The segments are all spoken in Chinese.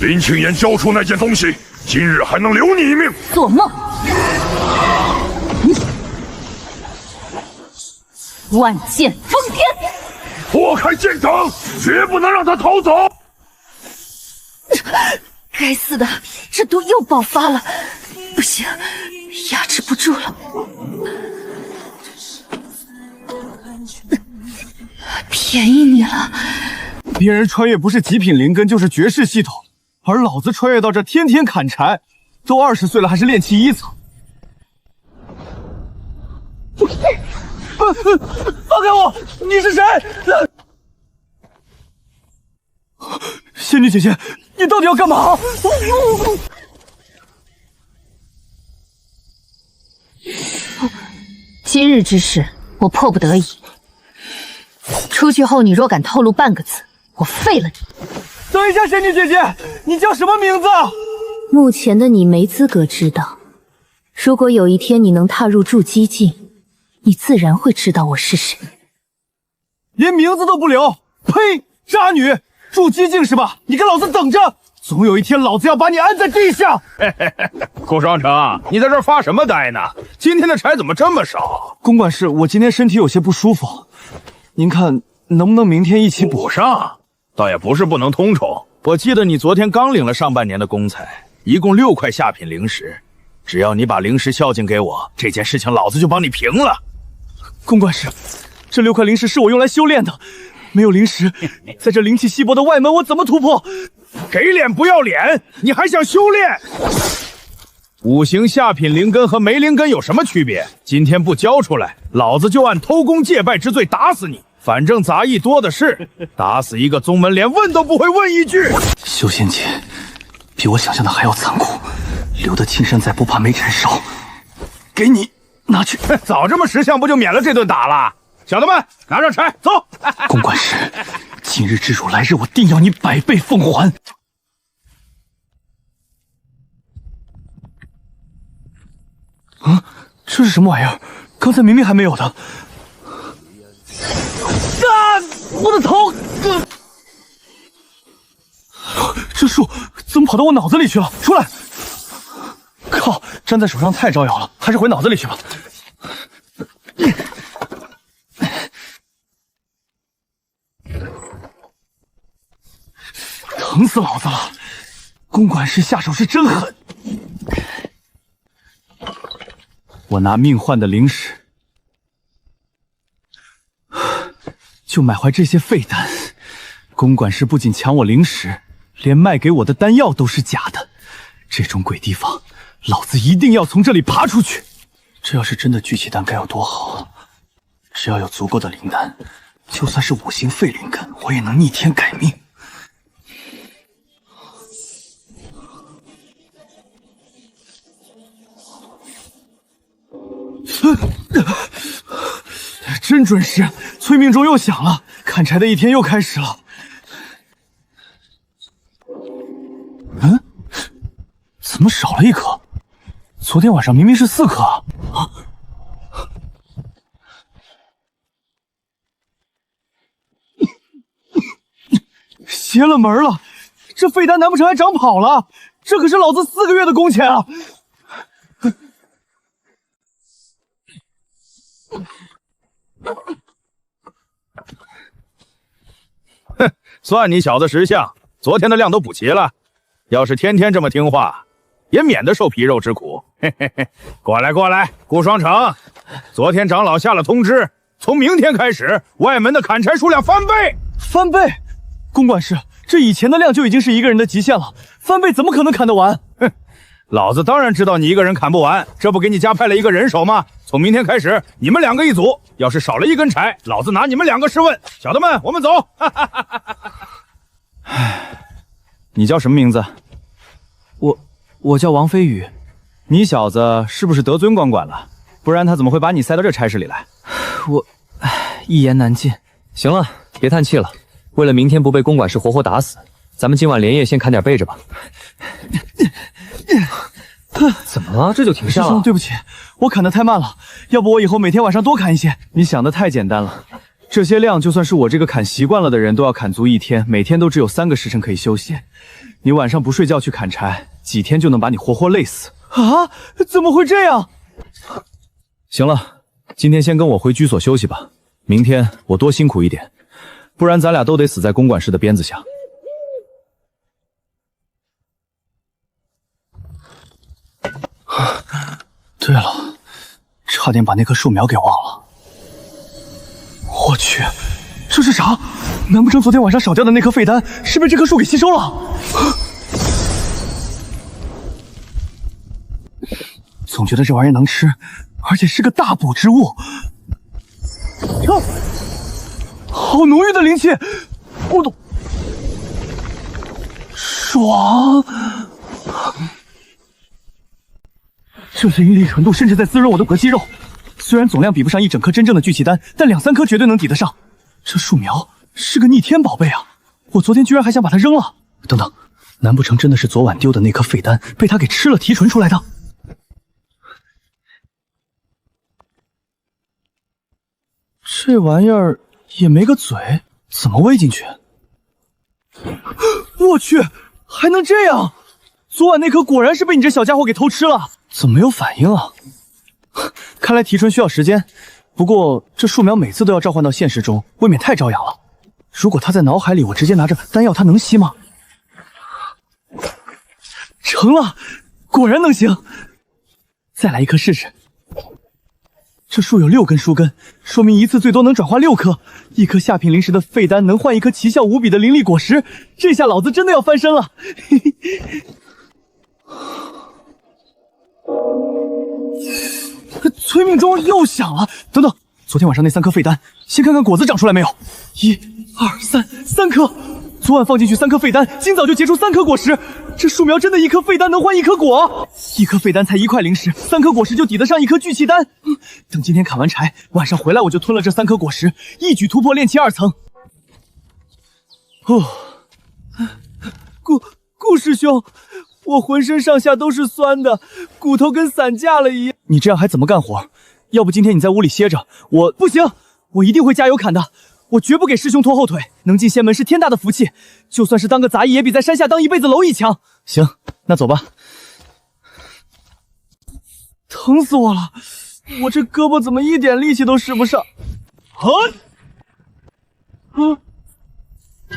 林庆言交出那件东西，今日还能留你一命。做梦！万剑封天！破开剑挡，绝不能让他逃走。该死的，这毒又爆发了，不行，压制不住了。便宜你了。别人穿越不是极品灵根就是绝世系统，而老子穿越到这天天砍柴，都20岁了还是炼气1层。放开我！你是谁？仙女姐姐，你到底要干嘛？今日之事，我迫不得已。出去后，你若敢透露半个字，我废了你！等一下，仙女姐姐，你叫什么名字？目前的你没资格知道。如果有一天你能踏入筑基境，你自然会知道我是谁。连名字都不留！呸！渣女！筑基境是吧？你给老子等着！总有一天，老子要把你安在地下！顾双成，你在这儿发什么呆呢？今天的柴怎么这么少？公管事，我今天身体有些不舒服，您看能不能明天一起补上？倒也不是不能通筹。我记得你昨天刚领了上半年的公财，一共6块下品灵石，只要你把灵石孝敬给我，这件事情老子就帮你平了。公管事，这6块灵石是我用来修炼的，没有灵石，在这灵气稀薄的外门，我怎么突破？给脸不要脸，你还想修炼？五行下品灵根和没灵根有什么区别？今天不交出来，老子就按偷工借败之罪打死你。反正杂役多的是，打死一个宗门连问都不会问一句。修仙界比我想象的还要残酷，留得青山在，不怕没柴烧。给你拿去。早这么识相，不就免了这顿打了？小的们，拿上柴，走。公管事，今日之辱，来日我定要你100倍奉还。这是什么玩意儿？刚才明明还没有的。我的头！这树怎么跑到我脑子里去了？出来！靠，粘在手上太招摇了，还是回脑子里去吧。疼死老子了！公管事下手是真狠。我拿命换的灵石，就买回这些废丹。公管事不仅抢我灵石，连卖给我的丹药都是假的。这种鬼地方，老子一定要从这里爬出去。这要是真的聚气丹该有多好！只要有足够的灵丹，就算是5行废灵根，我也能逆天改命。真准时，催命钟又响了，砍柴的一天又开始了。怎么少了1颗？昨天晚上明明是4颗啊！邪了门了！这废丹难不成还长跑了？这可是老子4个月的工钱啊！哼，算你小子识相，昨天的量都补齐了。要是天天这么听话，也免得受皮肉之苦。嘿嘿嘿，过来过来，顾双成，昨天长老下了通知，从明天开始，外门的砍柴数量翻倍。翻倍？公管事，这以前的量就已经是1个人的极限了，翻倍怎么可能砍得完？哼，老子当然知道你1个人砍不完，这不给你加派了1个人手吗？从明天开始，你们2个一组，要是少了1根柴，老子拿你们2个试问。小的们，我们走。你叫什么名字？我叫王飞宇。你小子是不是得罪光管了？不然他怎么会把你塞到这差事里来？我一言难尽。行了，别叹气了。为了明天不被公管事活活打死，咱们今晚连夜先砍点备着吧。怎么了？这就停下了？师兄，对不起，我砍得太慢了，要不我以后每天晚上多砍一些。你想的太简单了，这些量就算是我这个砍习惯了的人都要砍足1天，每天都只有3个时辰可以休息。你晚上不睡觉去砍柴，几天就能把你活活累死。啊？怎么会这样？行了，今天先跟我回居所休息吧，明天我多辛苦一点，不然咱俩都得死在公馆室的鞭子下。对了，差点把那棵树苗给忘了。我去，这是啥？难不成昨天晚上少掉的那颗废丹是被这棵树给吸收了？总觉得这玩意儿能吃，而且是个大补之物。好浓郁的灵气，我都爽。这灵力纯度甚至在滋润我的肌肉，虽然总量比不上一整颗真正的聚气丹，但2、3颗绝对能抵得上。这树苗是个逆天宝贝啊！我昨天居然还想把它扔了。等等，难不成真的是昨晚丢的那颗废丹被他给吃了提纯出来的？这玩意儿也没个嘴，怎么喂进去？我去，还能这样！昨晚那颗果然是被你这小家伙给偷吃了，怎么没有反应啊？看来提纯需要时间，不过这树苗每次都要召唤到现实中，未免太招摇了。如果他在脑海里，我直接拿着丹药，他能吸吗？成了，果然能行。再来一颗试试。这树有6根树根，说明一次最多能转化6颗。一颗下品灵石的废丹能换一颗奇效无比的灵力果实，这下老子真的要翻身了。嘿嘿。催命钟又响了。等等，昨天晚上那3颗废丹，先看看果子长出来没有。1、2、3颗。昨晚放进去3颗废丹，今早就结出3颗果实。这树苗真的1颗废丹能换1颗果？1颗废丹才1块灵石，3颗果实就抵得上1颗聚气丹。等今天砍完柴，晚上回来我就吞了这3颗果实，一举突破炼气2层。顾师兄，我浑身上下都是酸的，骨头跟散架了一样。你这样还怎么干活？要不今天你在屋里歇着，我不行，我一定会加油砍的。我绝不给师兄拖后腿，能进仙门是天大的福气，就算是当个杂役也比在山下当一辈子蝼蚁强。行，那走吧。疼死我了，我这胳膊怎么一点力气都使不上？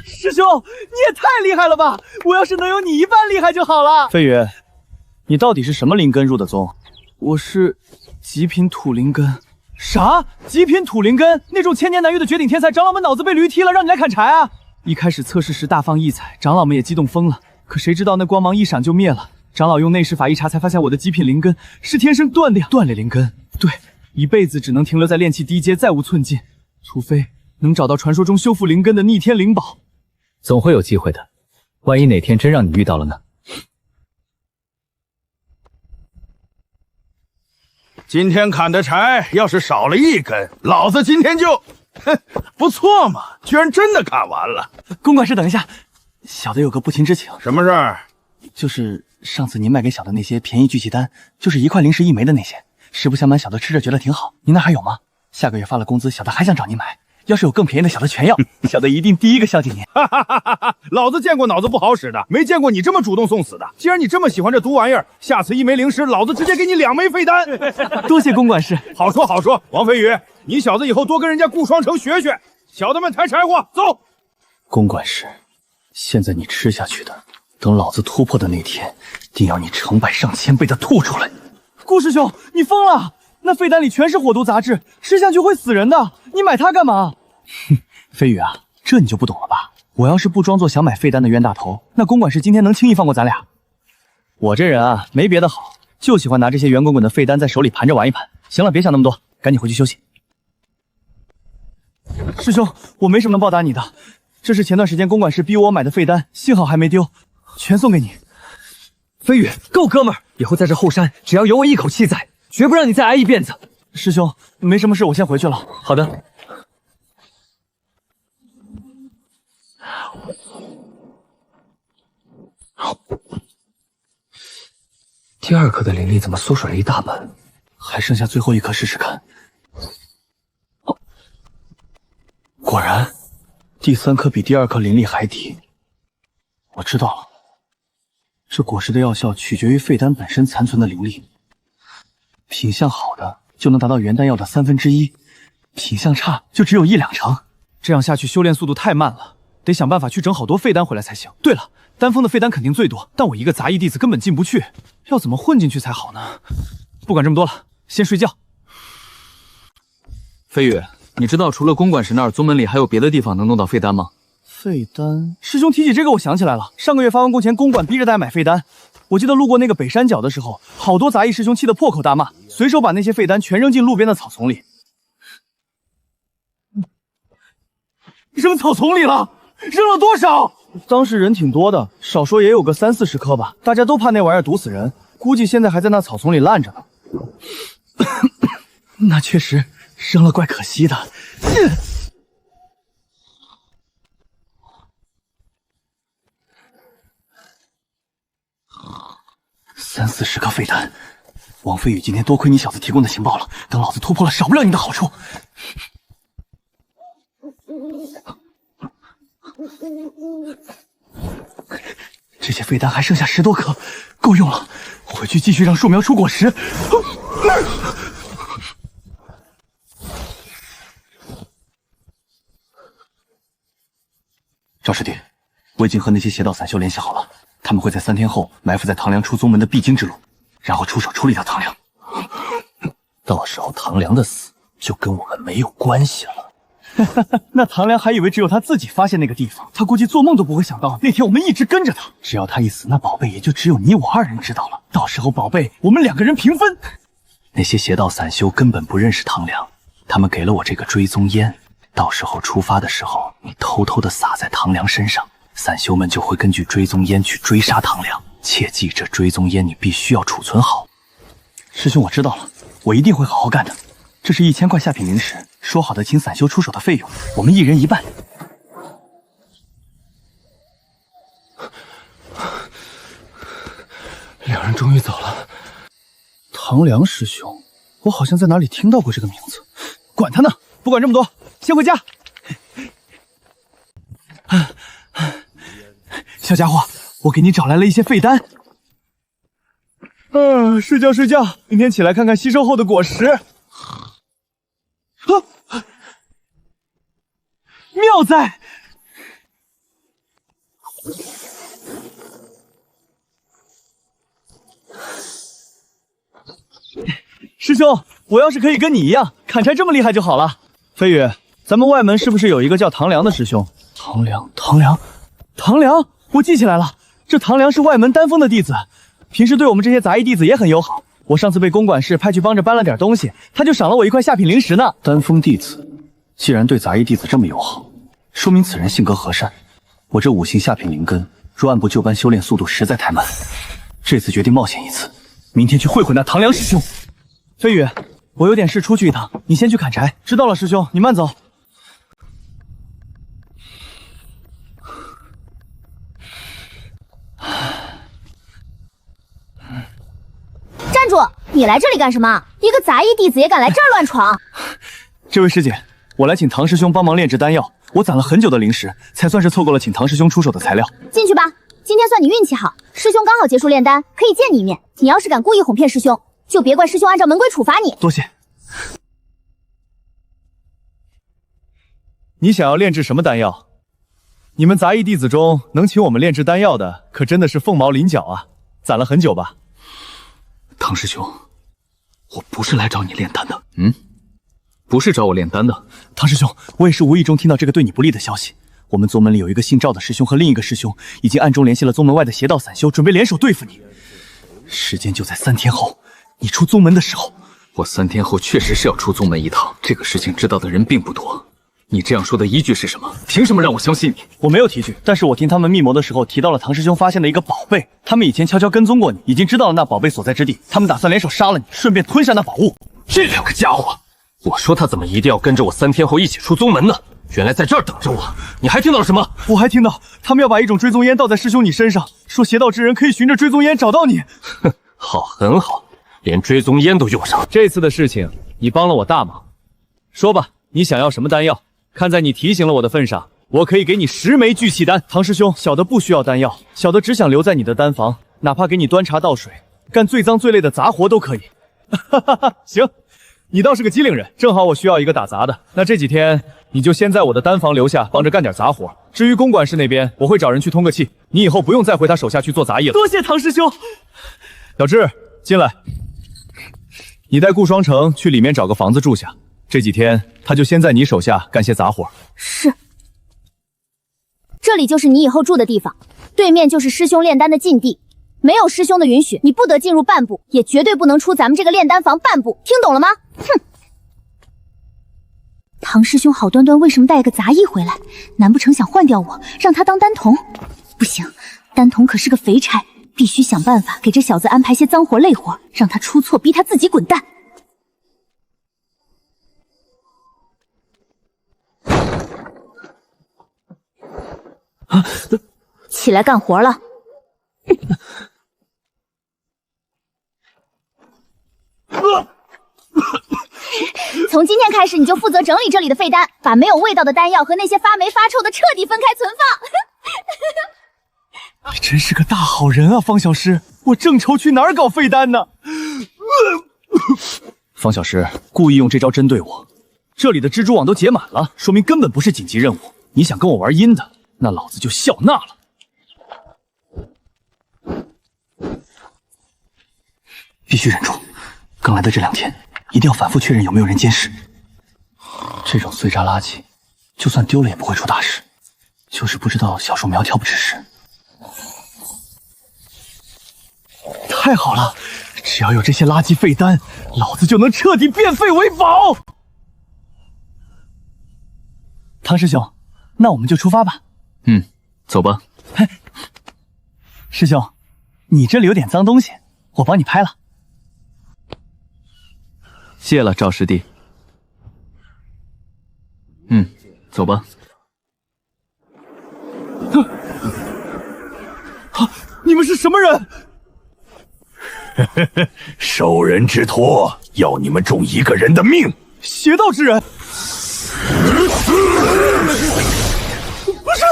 师兄，你也太厉害了吧！我要是能有你一半厉害就好了。飞宇，你到底是什么灵根入的宗？我是极品土灵根。啥？极品土灵根？那种千年难遇的绝顶天才，长老们脑子被驴踢了，让你来砍柴啊？一开始测试时大放异彩，长老们也激动疯了。可谁知道那光芒一闪就灭了。长老用内视法一查，才发现我的极品灵根是天生断裂灵根。对，一辈子只能停留在炼气低阶，再无寸进，除非能找到传说中修复灵根的逆天灵宝。总会有机会的，万一哪天真让你遇到了呢？今天砍的柴要是少了1根，老子今天就……不错嘛，居然真的砍完了。公管事，等一下，小的有个不情之请。什么事儿？就是上次您卖给小的那些便宜聚气丹，就是1块灵石1枚的那些，实不相瞒，小的吃着觉得挺好。您那还有吗？下个月发了工资，小的还想找您买。要是有更便宜的，小的全要。小的一定第一个孝敬您。老子见过脑子不好使的，没见过你这么主动送死的。既然你这么喜欢这毒玩意儿，下次1枚灵石，老子直接给你2枚废丹。多谢公管事。好说好说，王飞宇，你小子以后多跟人家顾双城学学。小的们抬柴火，走。公管事，现在你吃下去的，等老子突破的那天，定要你成百上千倍的吐出来。顾师兄，你疯了！那废丹里全是火毒杂质，吃下去会死人的。你买它干嘛？哼，飞宇啊，这你就不懂了吧？我要是不装作想买废丹的冤大头，那公管事今天能轻易放过咱俩？我这人啊，没别的好，就喜欢拿这些圆滚滚的废丹在手里盘着玩一盘。行了，别想那么多，赶紧回去休息。师兄，我没什么能报答你的，这是前段时间公管事逼我买的废丹，幸好还没丢，全送给你。飞宇，够哥们儿！以后在这后山，只要有我一口气在，绝不让你再挨一辫子。师兄，没什么事，我先回去了。好的。第2颗的灵力怎么缩水了一大半？还剩下最后1颗试试看。哦，果然，第3颗比第2颗灵力还低。我知道了，这果实的药效取决于废丹本身残存的灵力，品相好的就能达到原丹药的1/3，品相差就只有1-2成。这样下去修炼速度太慢了，得想办法去整好多废丹回来才行。对了，丹峰的废丹肯定最多，但我一个杂役弟子根本进不去，要怎么混进去才好呢？不管这么多了，先睡觉。飞羽，你知道除了公馆石那儿，宗门里还有别的地方能弄到废丹吗？废丹，师兄提起这个，我想起来了。上个月发完工前，公馆逼着大家买废丹。我记得路过那个北山脚的时候，好多杂役师兄气得破口大骂，随手把那些废丹全扔进路边的草丛里。扔草丛里了？扔了多少？当时人挺多的，少说也有个30-40颗吧。大家都怕那玩意儿毒死人，估计现在还在那草丛里烂着呢。那确实扔了，怪可惜的。30-40颗废丹，王飞宇，今天多亏你小子提供的情报了，等老子突破了，少不了你的好处。这些废丹还剩下10多颗，够用了。回去继续让树苗出果实。赵师弟，我已经和那些邪道散修联系好了，他们会在3天后埋伏在唐梁出宗门的必经之路，然后出手处理掉唐梁。到时候唐梁的死就跟我们没有关系了。那唐梁还以为只有他自己发现那个地方，他估计做梦都不会想到那天我们一直跟着他。只要他一死，那宝贝也就只有你我2人知道了。到时候宝贝我们2个人平分。那些邪道散修根本不认识唐梁，他们给了我这个追踪烟，到时候出发的时候，你偷偷的撒在唐梁身上，散修们就会根据追踪烟去追杀唐梁。切记，这追踪烟你必须要储存好。师兄，我知道了，我一定会好好干的。这是1000块下品灵石，说好的请散修出手的费用，我们1人1半。2人终于走了。唐梁师兄，我好像在哪里听到过这个名字。管他呢，不管这么多，先回家。小家伙，我给你找来了一些废丹。睡觉睡觉，明天起来看看吸收后的果实。妙哉！师兄，我要是可以跟你一样砍柴这么厉害就好了。飞宇，咱们外门是不是有一个叫唐梁的师兄？唐梁，我记起来了，这唐梁是外门丹峰的弟子，平时对我们这些杂役弟子也很友好。我上次被公馆事派去帮着搬了点东西，他就赏了我1块下品灵石呢。丹峰弟子既然对杂役弟子这么友好，说明此人性格和善。我这5星下品灵根，若按部就班修炼，速度实在太慢。这次决定冒险一次，明天去会会那唐梁师兄。飞宇，我有点事出去一趟，你先去砍柴。知道了，师兄，你慢走。站住！你来这里干什么？一个杂役弟子也敢来这儿乱闯？这位师姐，我来请唐师兄帮忙炼制丹药。我攒了很久的灵石，才算是凑够了请唐师兄出手的材料。进去吧，今天算你运气好，师兄刚好结束炼丹，可以见你一面。你要是敢故意哄骗师兄，就别怪师兄按照门规处罚你。多谢。你想要炼制什么丹药？你们杂役弟子中能请我们炼制丹药的，可真的是凤毛麟角啊！攒了很久吧？唐师兄，我不是来找你炼丹的。不是找我炼丹的。唐师兄，我也是无意中听到这个对你不利的消息。我们宗门里有一个姓赵的师兄和另一个师兄，已经暗中联系了宗门外的邪道散修，准备联手对付你。时间就在3天后，你出宗门的时候。我3天后确实是要出宗门一趟，这个事情知道的人并不多。你这样说的依据是什么？凭什么让我相信你？我没有提据，但是我听他们密谋的时候提到了唐师兄发现的一个宝贝，他们以前悄悄跟踪过你，已经知道了那宝贝所在之地，他们打算联手杀了你，顺便吞下那宝物。这2个家伙，我说他怎么一定要跟着我3天后一起出宗门呢？原来在这儿等着我。你还听到了什么？我还听到他们要把一种追踪烟倒在师兄你身上，说邪道之人可以循着追踪烟找到你。哼，好，很好，连追踪烟都用上。这次的事情你帮了我大忙，说吧，你想要什么丹药？看在你提醒了我的份上，我可以给你10枚聚气丹。唐师兄，小的不需要丹药，小的只想留在你的丹房，哪怕给你端茶倒水，干最脏最累的杂活都可以。哈哈哈，行，你倒是个机灵人，正好我需要一个打杂的。那这几天你就先在我的丹房留下，帮着干点杂活。至于公馆事那边，我会找人去通个气，你以后不用再回他手下去做杂役了。多谢唐师兄。小智，进来。你带顾双成去里面找个房子住下，这几天他就先在你手下干些杂活。是。这里就是你以后住的地方，对面就是师兄炼丹的禁地，没有师兄的允许，你不得进入半步，也绝对不能出咱们这个炼丹房半步，听懂了吗？哼！唐师兄好端端为什么带个杂役回来？难不成想换掉我，让他当丹童？不行，丹童可是个肥差，必须想办法给这小子安排些脏活累活，让他出错，逼他自己滚蛋。起来干活了。从今天开始，你就负责整理这里的废丹，把没有味道的丹药和那些发霉发臭的彻底分开存放。你真是个大好人啊，方小师！我正愁去哪儿搞废丹呢。方小师故意用这招针对我，这里的蜘蛛网都结满了，说明根本不是紧急任务。你想跟我玩阴的，那老子就笑纳了。必须忍住，刚来的这2天，一定要反复确认有没有人监视。这种碎渣垃圾，就算丢了也不会出大事，就是不知道小树苗挑不吃屎。太好了，只要有这些垃圾废丹，老子就能彻底变废为宝。汤师兄，那我们就出发吧。走吧。师兄，你这里有点脏东西，我帮你拍了。谢了，赵师弟。走吧。你们是什么人？受人之托，要你们种1个人的命。邪道之人！不是，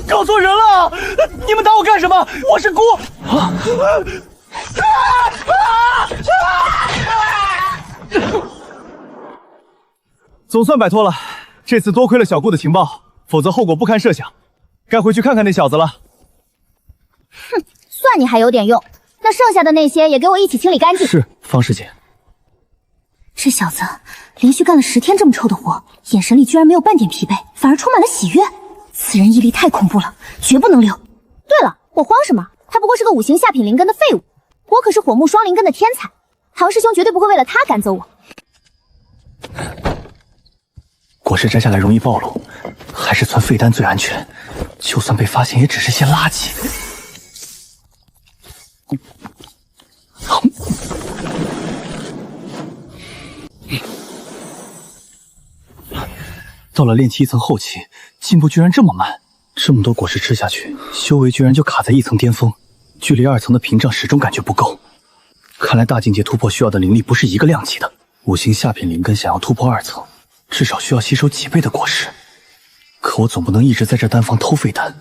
搞错人了！你们打我干什么？我是姑。总算摆脱了，这次多亏了小顾的情报，否则后果不堪设想。该回去看看那小子了。哼，算你还有点用。那剩下的那些也给我一起清理干净。是，方师姐。这小子连续干了10天这么臭的活，眼神里居然没有半点疲惫，反而充满了喜悦。此人毅力太恐怖了，绝不能留。对了，我慌什么？他不过是个5行下品灵根的废物，我可是火木双灵根的天才，唐师兄绝对不会为了他赶走我。果实摘下来容易暴露，还是存废丹最安全。就算被发现，也只是些垃圾。到了炼气1层后期，进步居然这么慢。这么多果实吃下去，修为居然就卡在1层巅峰，距离2层的屏障始终感觉不够。看来大境界突破需要的灵力不是一个量级的。5行下品灵根想要突破2层，至少需要吸收几倍的果实。可我总不能一直在这丹房偷废丹，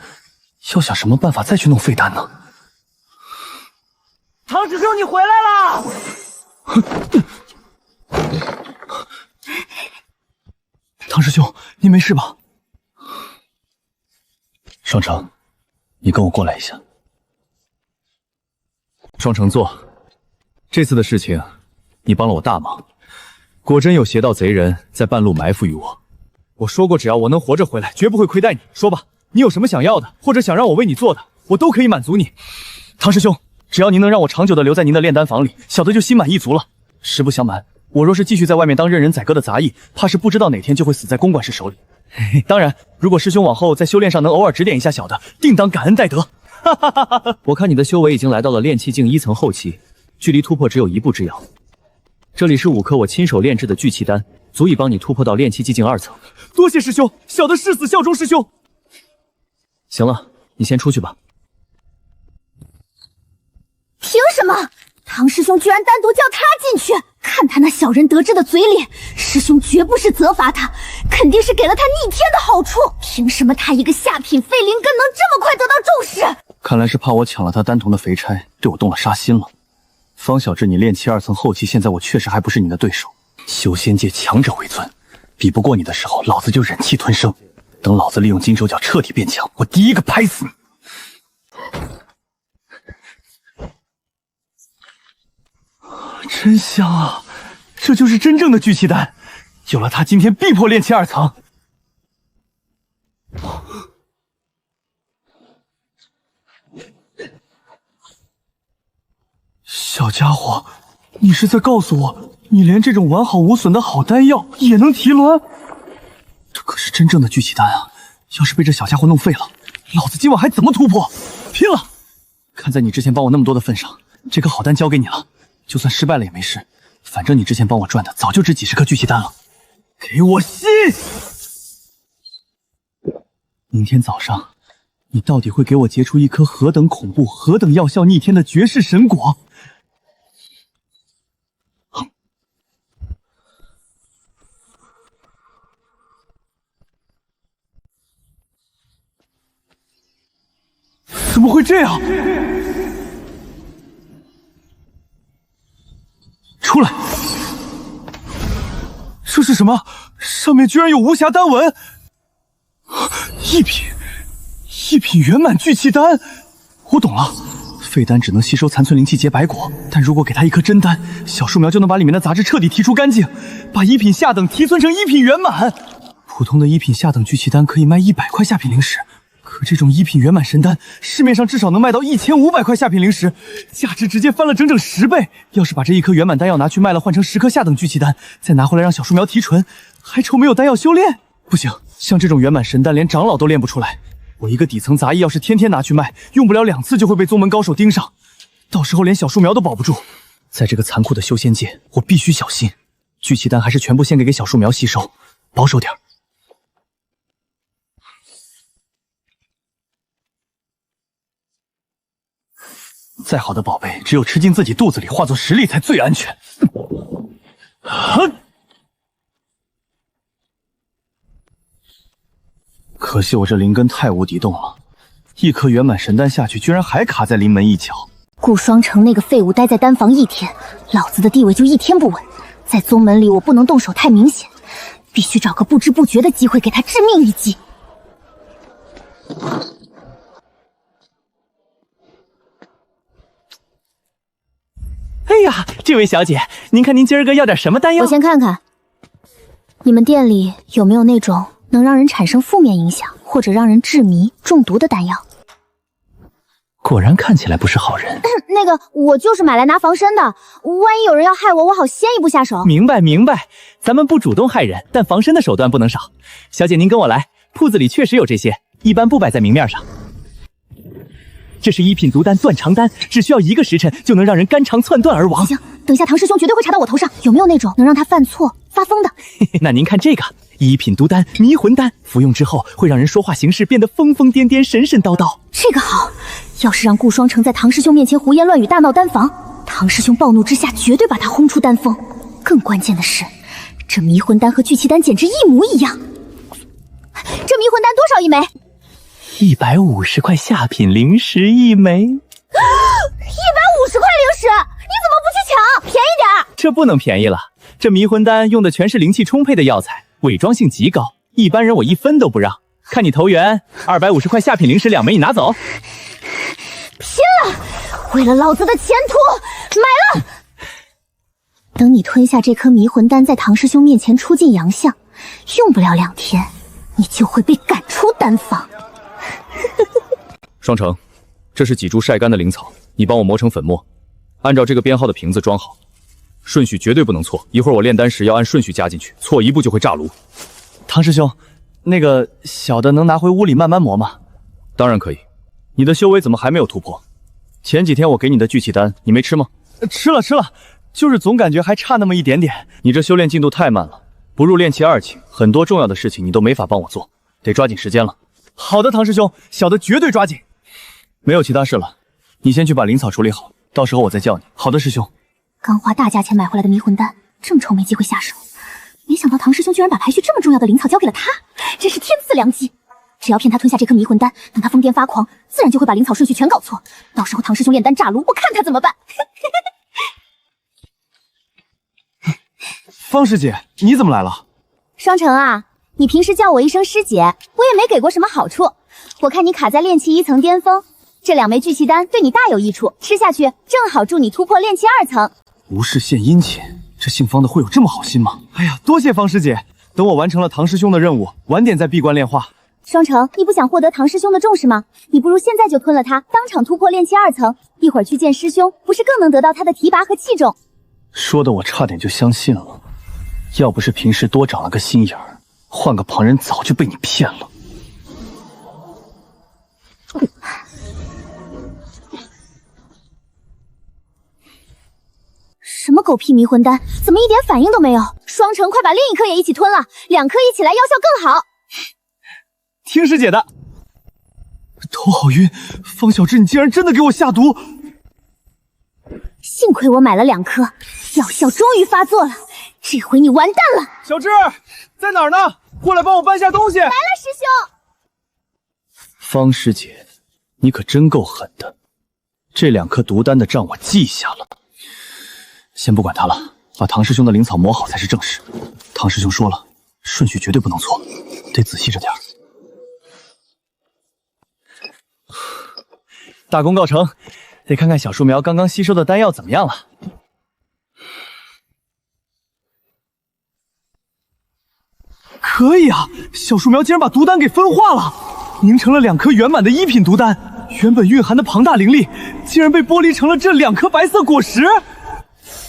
要想什么办法再去弄废丹呢？唐师兄，你回来了！唐师兄，你没事吧？双成，你跟我过来一下。双成坐。这次的事情，你帮了我大忙。果真有邪道贼人在半路埋伏于我。我说过，只要我能活着回来，绝不会亏待你。说吧，你有什么想要的，或者想让我为你做的，我都可以满足你。唐师兄，只要您能让我长久的留在您的炼丹房里，小的就心满意足了。实不相瞒，我若是继续在外面当任人宰割的杂役，怕是不知道哪天就会死在公馆氏手里。当然，如果师兄往后在修炼上能偶尔指点一下小的，定当感恩戴德。我看你的修为已经来到了炼气境1层后期，距离突破只有1步之遥。这里是5颗我亲手炼制的聚气丹，足以帮你突破到炼气寂境2层。多谢师兄，小的誓死效忠师兄。行了，你先出去吧。凭什么？唐师兄居然单独叫他进去？看他那小人得志的嘴脸，师兄绝不是责罚他，肯定是给了他逆天的好处。凭什么他一个下品废灵根能这么快得到重视？看来是怕我抢了他丹瞳的肥差，对我动了杀心了。方小智，你炼气2层后期，现在我确实还不是你的对手。修仙界强者为尊，比不过你的时候，老子就忍气吞声。等老子利用金手脚彻底变强，我第一个拍死你！真香啊！这就是真正的聚气丹，有了它，今天必破炼气2层。小家伙，你是在告诉我，你连这种完好无损的好丹药也能提轮？这可是真正的聚气丹啊！要是被这小家伙弄废了，老子今晚还怎么突破？拼了！看在你之前帮我那么多的份上，这颗好丹交给你了，就算失败了也没事，反正你之前帮我赚的早就值几十颗聚气丹了。给我吸！明天早上，你到底会给我结出一颗何等恐怖、何等药效逆天的绝世神果？怎么会这样？出来！这是什么？上面居然有无瑕丹纹！一品圆满聚气丹！我懂了，废丹只能吸收残存灵气结白果，但如果给他一颗真丹，小树苗就能把里面的杂质彻底提出干净，把1品下等提存成1品圆满。普通的1品下等聚气丹可以卖100块下品灵石。可这种1品圆满神丹，市面上至少能卖到1500块下品灵石，价值直接翻了整整10倍。要是把这一颗圆满丹药拿去卖了，换成10颗下等聚气丹，再拿回来让小树苗提纯，还愁没有丹药修炼？不行，像这种圆满神丹，连长老都炼不出来。我一个底层杂役，要是天天拿去卖，用不了2次就会被宗门高手盯上，到时候连小树苗都保不住。在这个残酷的修仙界，我必须小心。聚气丹还是全部献给小树苗吸收，保守点。再好的宝贝，只有吃进自己肚子里，化作实力才最安全。可惜我这灵根太无底洞了，一颗圆满神丹下去，居然还卡在临门一脚。顾双城那个废物待在丹房1天，老子的地位就1天不稳。在宗门里，我不能动手太明显，必须找个不知不觉的机会给他致命一击。哎呀，这位小姐，您看您今儿个要点什么丹药？我先看看，你们店里有没有那种能让人产生负面影响，或者让人致迷、中毒的丹药？果然看起来不是好人。那个，我就是买来拿防身的，万一有人要害我，我好先一步下手。明白，咱们不主动害人，但防身的手段不能少。小姐，您跟我来，铺子里确实有这些，一般不摆在明面上。这是1品毒丹断肠丹，只需要1个时辰就能让人肝肠寸断而亡。行，等下唐师兄绝对会查到我头上，有没有那种能让他犯错发疯的？那您看这个1品毒丹迷魂丹，服用之后会让人说话行事变得疯疯癫癫、神神叨叨。这个好，要是让顾双城在唐师兄面前胡言乱语、大闹丹房，唐师兄暴怒之下绝对把他轰出丹峰。更关键的是，这迷魂丹和聚气丹简直一模一样。这迷魂丹多少一枚？150块下品灵石1枚。150块灵石，你怎么不去抢？便宜点！这不能便宜了，这迷魂丹用的全是灵气充沛的药材，伪装性极高，一般人我1分都不让。看你投缘，250块下品灵石2枚，你拿走。拼了！为了老子的前途，买了！等你吞下这颗迷魂丹，在唐师兄面前出尽洋相，用不了2天，你就会被赶出丹房。双城，这是几株晒干的灵草，你帮我磨成粉末，按照这个编号的瓶子装好，顺序绝对不能错。一会儿我炼丹时要按顺序加进去，错一步就会炸炉。唐师兄，那个小的能拿回屋里慢慢磨吗？当然可以。你的修为怎么还没有突破？前几天我给你的聚气丹，你没吃吗？吃了，就是总感觉还差那么一点点。你这修炼进度太慢了，不入炼气2境，很多重要的事情你都没法帮我做，得抓紧时间了。好的，唐师兄，小的绝对抓紧。没有其他事了，你先去把灵草处理好，到时候我再叫你。好的，师兄。刚花大价钱买回来的迷魂丹，这么臭没机会下手。没想到唐师兄居然把排序这么重要的灵草交给了他，真是天赐良机。只要骗他吞下这颗迷魂丹，等他疯癫发狂，自然就会把灵草顺序全搞错。到时候唐师兄炼丹炸炉，我看他怎么办。方师姐，你怎么来了？双城啊，你平时叫我一声师姐，我也没给过什么好处。我看你卡在炼气1层巅峰，这2枚聚气丹对你大有益处，吃下去正好助你突破炼气2层。无事献殷勤，这姓方的会有这么好心吗？哎呀，多谢方师姐。等我完成了唐师兄的任务，晚点再闭关炼化。双城，你不想获得唐师兄的重视吗？你不如现在就吞了他，当场突破炼气2层，一会儿去见师兄，不是更能得到他的提拔和器重？说的我差点就相信了，要不是平时多长了个心眼儿，换个旁人早就被你骗了。什么狗屁迷魂丹，怎么一点反应都没有？双城，快把另一颗也一起吞了，2颗一起来药效更好。听师姐的。头好晕，方小智，你竟然真的给我下毒！幸亏我买了2颗，药效终于发作了，这回你完蛋了。小智在哪儿呢？过来帮我搬下东西。来了，师兄。方师姐，你可真够狠的，这2颗毒丹的账我记下了。先不管他了，把唐师兄的灵草磨好才是正事。唐师兄说了，顺序绝对不能错，得仔细着点。大功告成，得看看小树苗刚刚吸收的丹药怎么样了。可以啊，小树苗竟然把毒丹给分化了，凝成了2颗圆满的1品毒丹。原本蕴含的庞大灵力，竟然被剥离成了这2颗白色果实。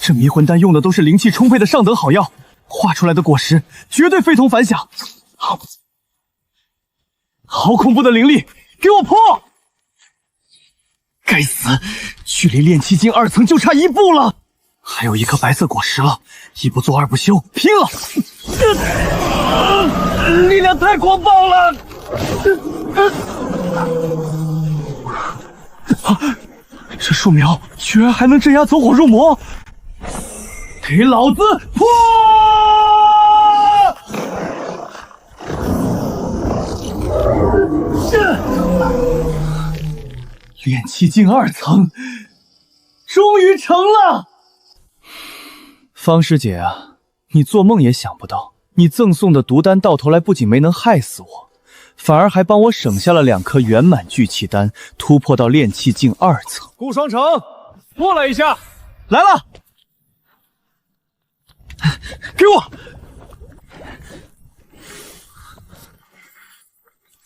这迷魂丹用的都是灵气充沛的上等好药，化出来的果实绝对非同凡响。好恐怖的灵力，给我破！该死，距离炼气境2层就差1步了，还有1颗白色果实了，一不做二不休，拼了！力量太狂暴了！这树苗居然还能镇压走火入魔！给老子破！炼气境2层，终于成了！方师姐啊，你做梦也想不到，你赠送的毒丹到头来不仅没能害死我，反而还帮我省下了2颗圆满聚气丹，突破到炼气境2层。顾双城，过来一下！来了，给我！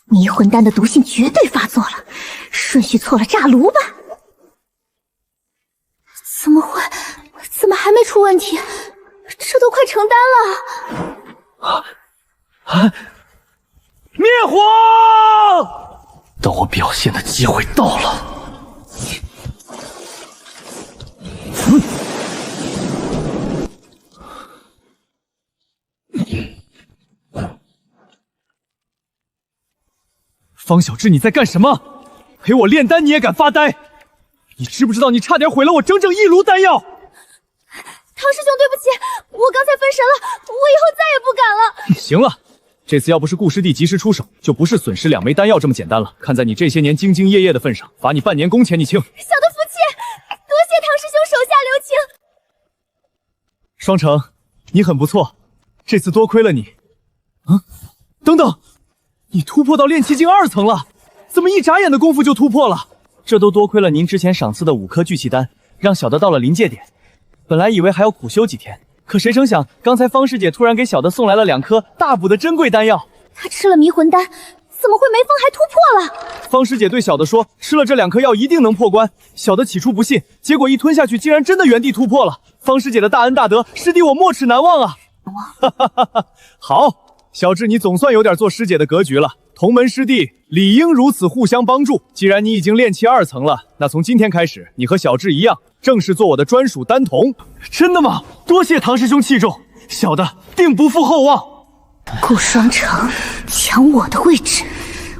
迷魂丹的毒性绝对发作了，顺序错了，炸炉吧？怎么会？怎么还没出问题？这都快成丹了！灭火！等我表现的机会到了。方小智，你在干什么？陪我炼丹你也敢发呆？你知不知道你差点毁了我整整1炉丹药？唐师兄，对不起，我刚才分神了，我以后再也不敢了。行了，这次要不是顾师弟及时出手，就不是损失2枚丹药这么简单了。看在你这些年兢兢业业的份上，罚你半年工钱，你清。小的服气，多谢唐师兄手下留情。双城，你很不错，这次多亏了你。等等，你突破到炼气境2层了，怎么一眨眼的功夫就突破了？这都多亏了您之前赏赐的5颗聚气丹，让小的到了临界点。本来以为还要苦修几天，可谁成想，刚才方师姐突然给小的送来了2颗大补的珍贵丹药。他吃了迷魂丹，怎么会没风还突破了？方师姐对小的说，吃了这2颗药一定能破关。小的起初不信，结果一吞下去，竟然真的原地突破了。方师姐的大恩大德，师弟我没齿难忘啊！哈哈哈哈！好，小智，你总算有点做师姐的格局了。同门师弟理应如此互相帮助。既然你已经炼气2层了，那从今天开始，你和小智一样，正式做我的专属丹童。真的吗？多谢唐师兄器重，小的定不负厚望。顾双城抢我的位置，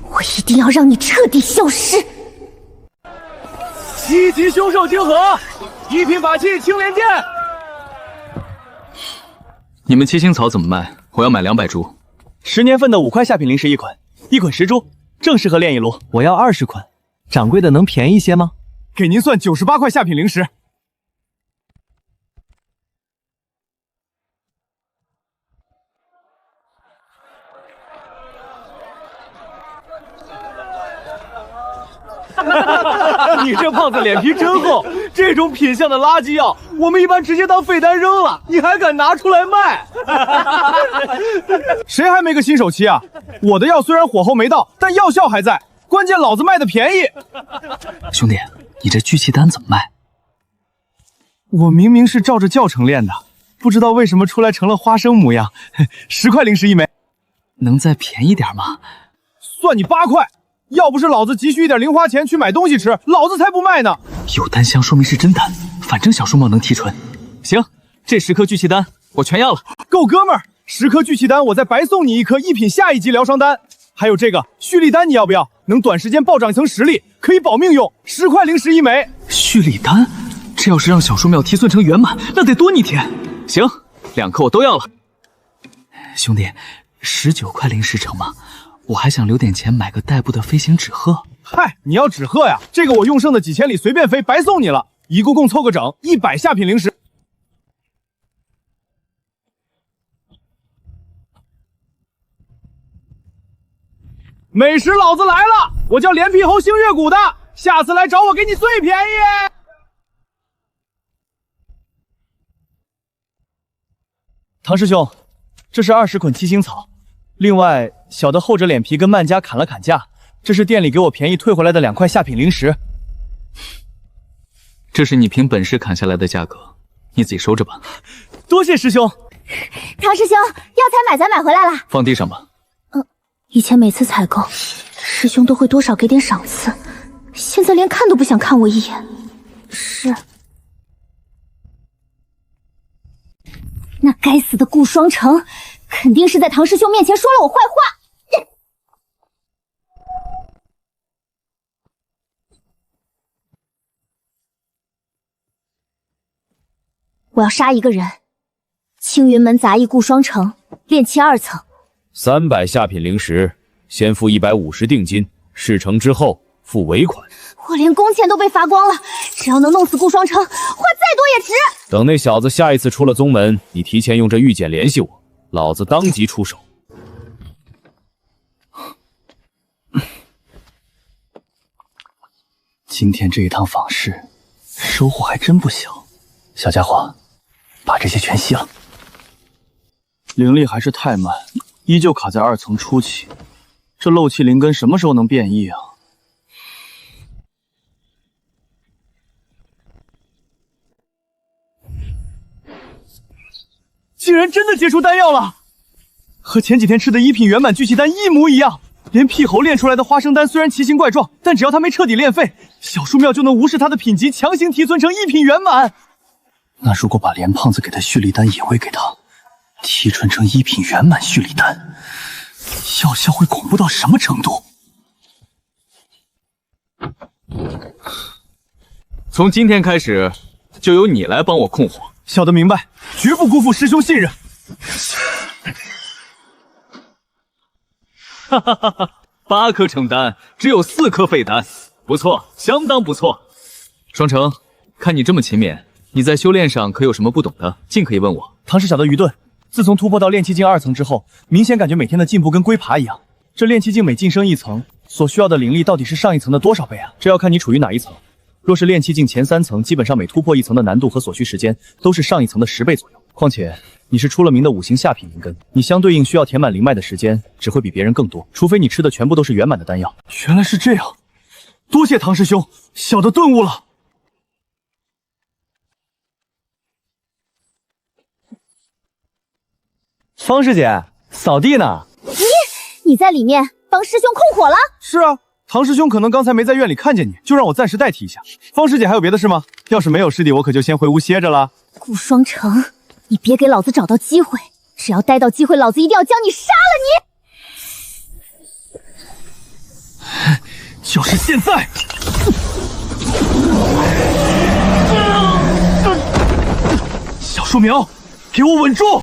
我一定要让你彻底消失。7级凶兽晶核，1品法器青莲剑。你们七星草怎么卖？我要买200株。 10年份的5块下品灵石1捆，1捆10株正适合练一炉。我要20捆，掌柜的能便宜些吗？给您算98块下品灵石。你这胖子脸皮真厚，这种品相的垃圾药，我们一般直接当废丹扔了，你还敢拿出来卖？谁还没个新手期啊？我的药虽然火候没到，但药效还在，关键老子卖的便宜。兄弟，你这聚气丹怎么卖？我明明是照着教程练的，不知道为什么出来成了花生模样。10块灵石一枚，能再便宜点吗？算你8块。要不是老子急需一点零花钱去买东西吃，老子才不卖呢。有丹香说明是真丹，反正小树茂能提纯。行，这10颗聚气丹我全要了。够哥们儿，10颗聚气丹，我再白送你1颗1品下一级疗伤丹。还有这个蓄力丹，你要不要？能短时间暴涨一层实力，可以保命用，10块灵石一枚。蓄力丹，这要是让小树苗提寸成圆满，那得多逆天。行，2颗我都要了。兄弟，19块灵石成吗？我还想留点钱买个代步的飞行纸鹤。嗨，你要纸鹤呀？这个我用剩的几千里随便飞，白送你了。一共凑个整100下品灵石。美食老子来了！我叫连屁猴星月谷的，下次来找我给你最便宜。唐师兄，这是20捆七星草。另外，小的厚着脸皮跟曼家砍了砍价，这是店里给我便宜退回来的2块下品灵石。这是你凭本事砍下来的价格，你自己收着吧。多谢师兄。唐师兄，药材买咱买回来了。放地上吧。以前每次采购，师兄都会多少给点赏赐，现在连看都不想看我一眼。是。那该死的顾双城，肯定是在唐师兄面前说了我坏话。我要杀一个人。青云门杂役顾双城，炼气2层。300下品灵石，先付150定金，事成之后付尾款。我连工钱都被罚光了，只要能弄死顾双城，花再多也值。等那小子下一次出了宗门，你提前用这玉简联系我，老子当即出手。今天这一趟访视，收获还真不小。小家伙，把这些全吸了。灵力还是太慢，依旧卡在2层初期。这漏气灵根什么时候能变异啊？竟然真的结出丹药了，和前几天吃的1品圆满聚气丹一模一样。连屁猴炼出来的花生丹虽然奇形怪状，但只要他没彻底炼废，小树庙就能无视他的品级，强行提存成1品圆满。那如果把连胖子给的蓄力丹也喂给他，提纯成1品圆满蓄力丹，药效会恐怖到什么程度？从今天开始，就由你来帮我控火。小的明白，绝不辜负师兄信任。哈哈哈哈！8颗成丹，只有4颗废丹，不错，相当不错。双城，看你这么勤勉，你在修炼上可有什么不懂的，尽可以问我。唐氏小的愚钝，自从突破到炼气境2层之后，明显感觉每天的进步跟龟爬一样。这炼气境每晋升1层，所需要的灵力到底是上一层的多少倍啊？这要看你处于哪一层。若是炼气境前3层，基本上每突破1层的难度和所需时间都是上一层的10倍左右。况且你是出了名的5行下品灵根，你相对应需要填满灵脉的时间只会比别人更多，除非你吃的全部都是圆满的丹药。原来是这样，多谢唐师兄，小的顿悟了。方师姐，扫地呢？你在里面帮师兄控火了？是啊，唐师兄可能刚才没在院里看见你，就让我暂时代替一下。方师姐还有别的事吗？要是没有师弟，我可就先回屋歇着了。顾双城，你别给老子找到机会，只要待到机会，老子一定要将你杀了你！就是现在！小树苗，给我稳住！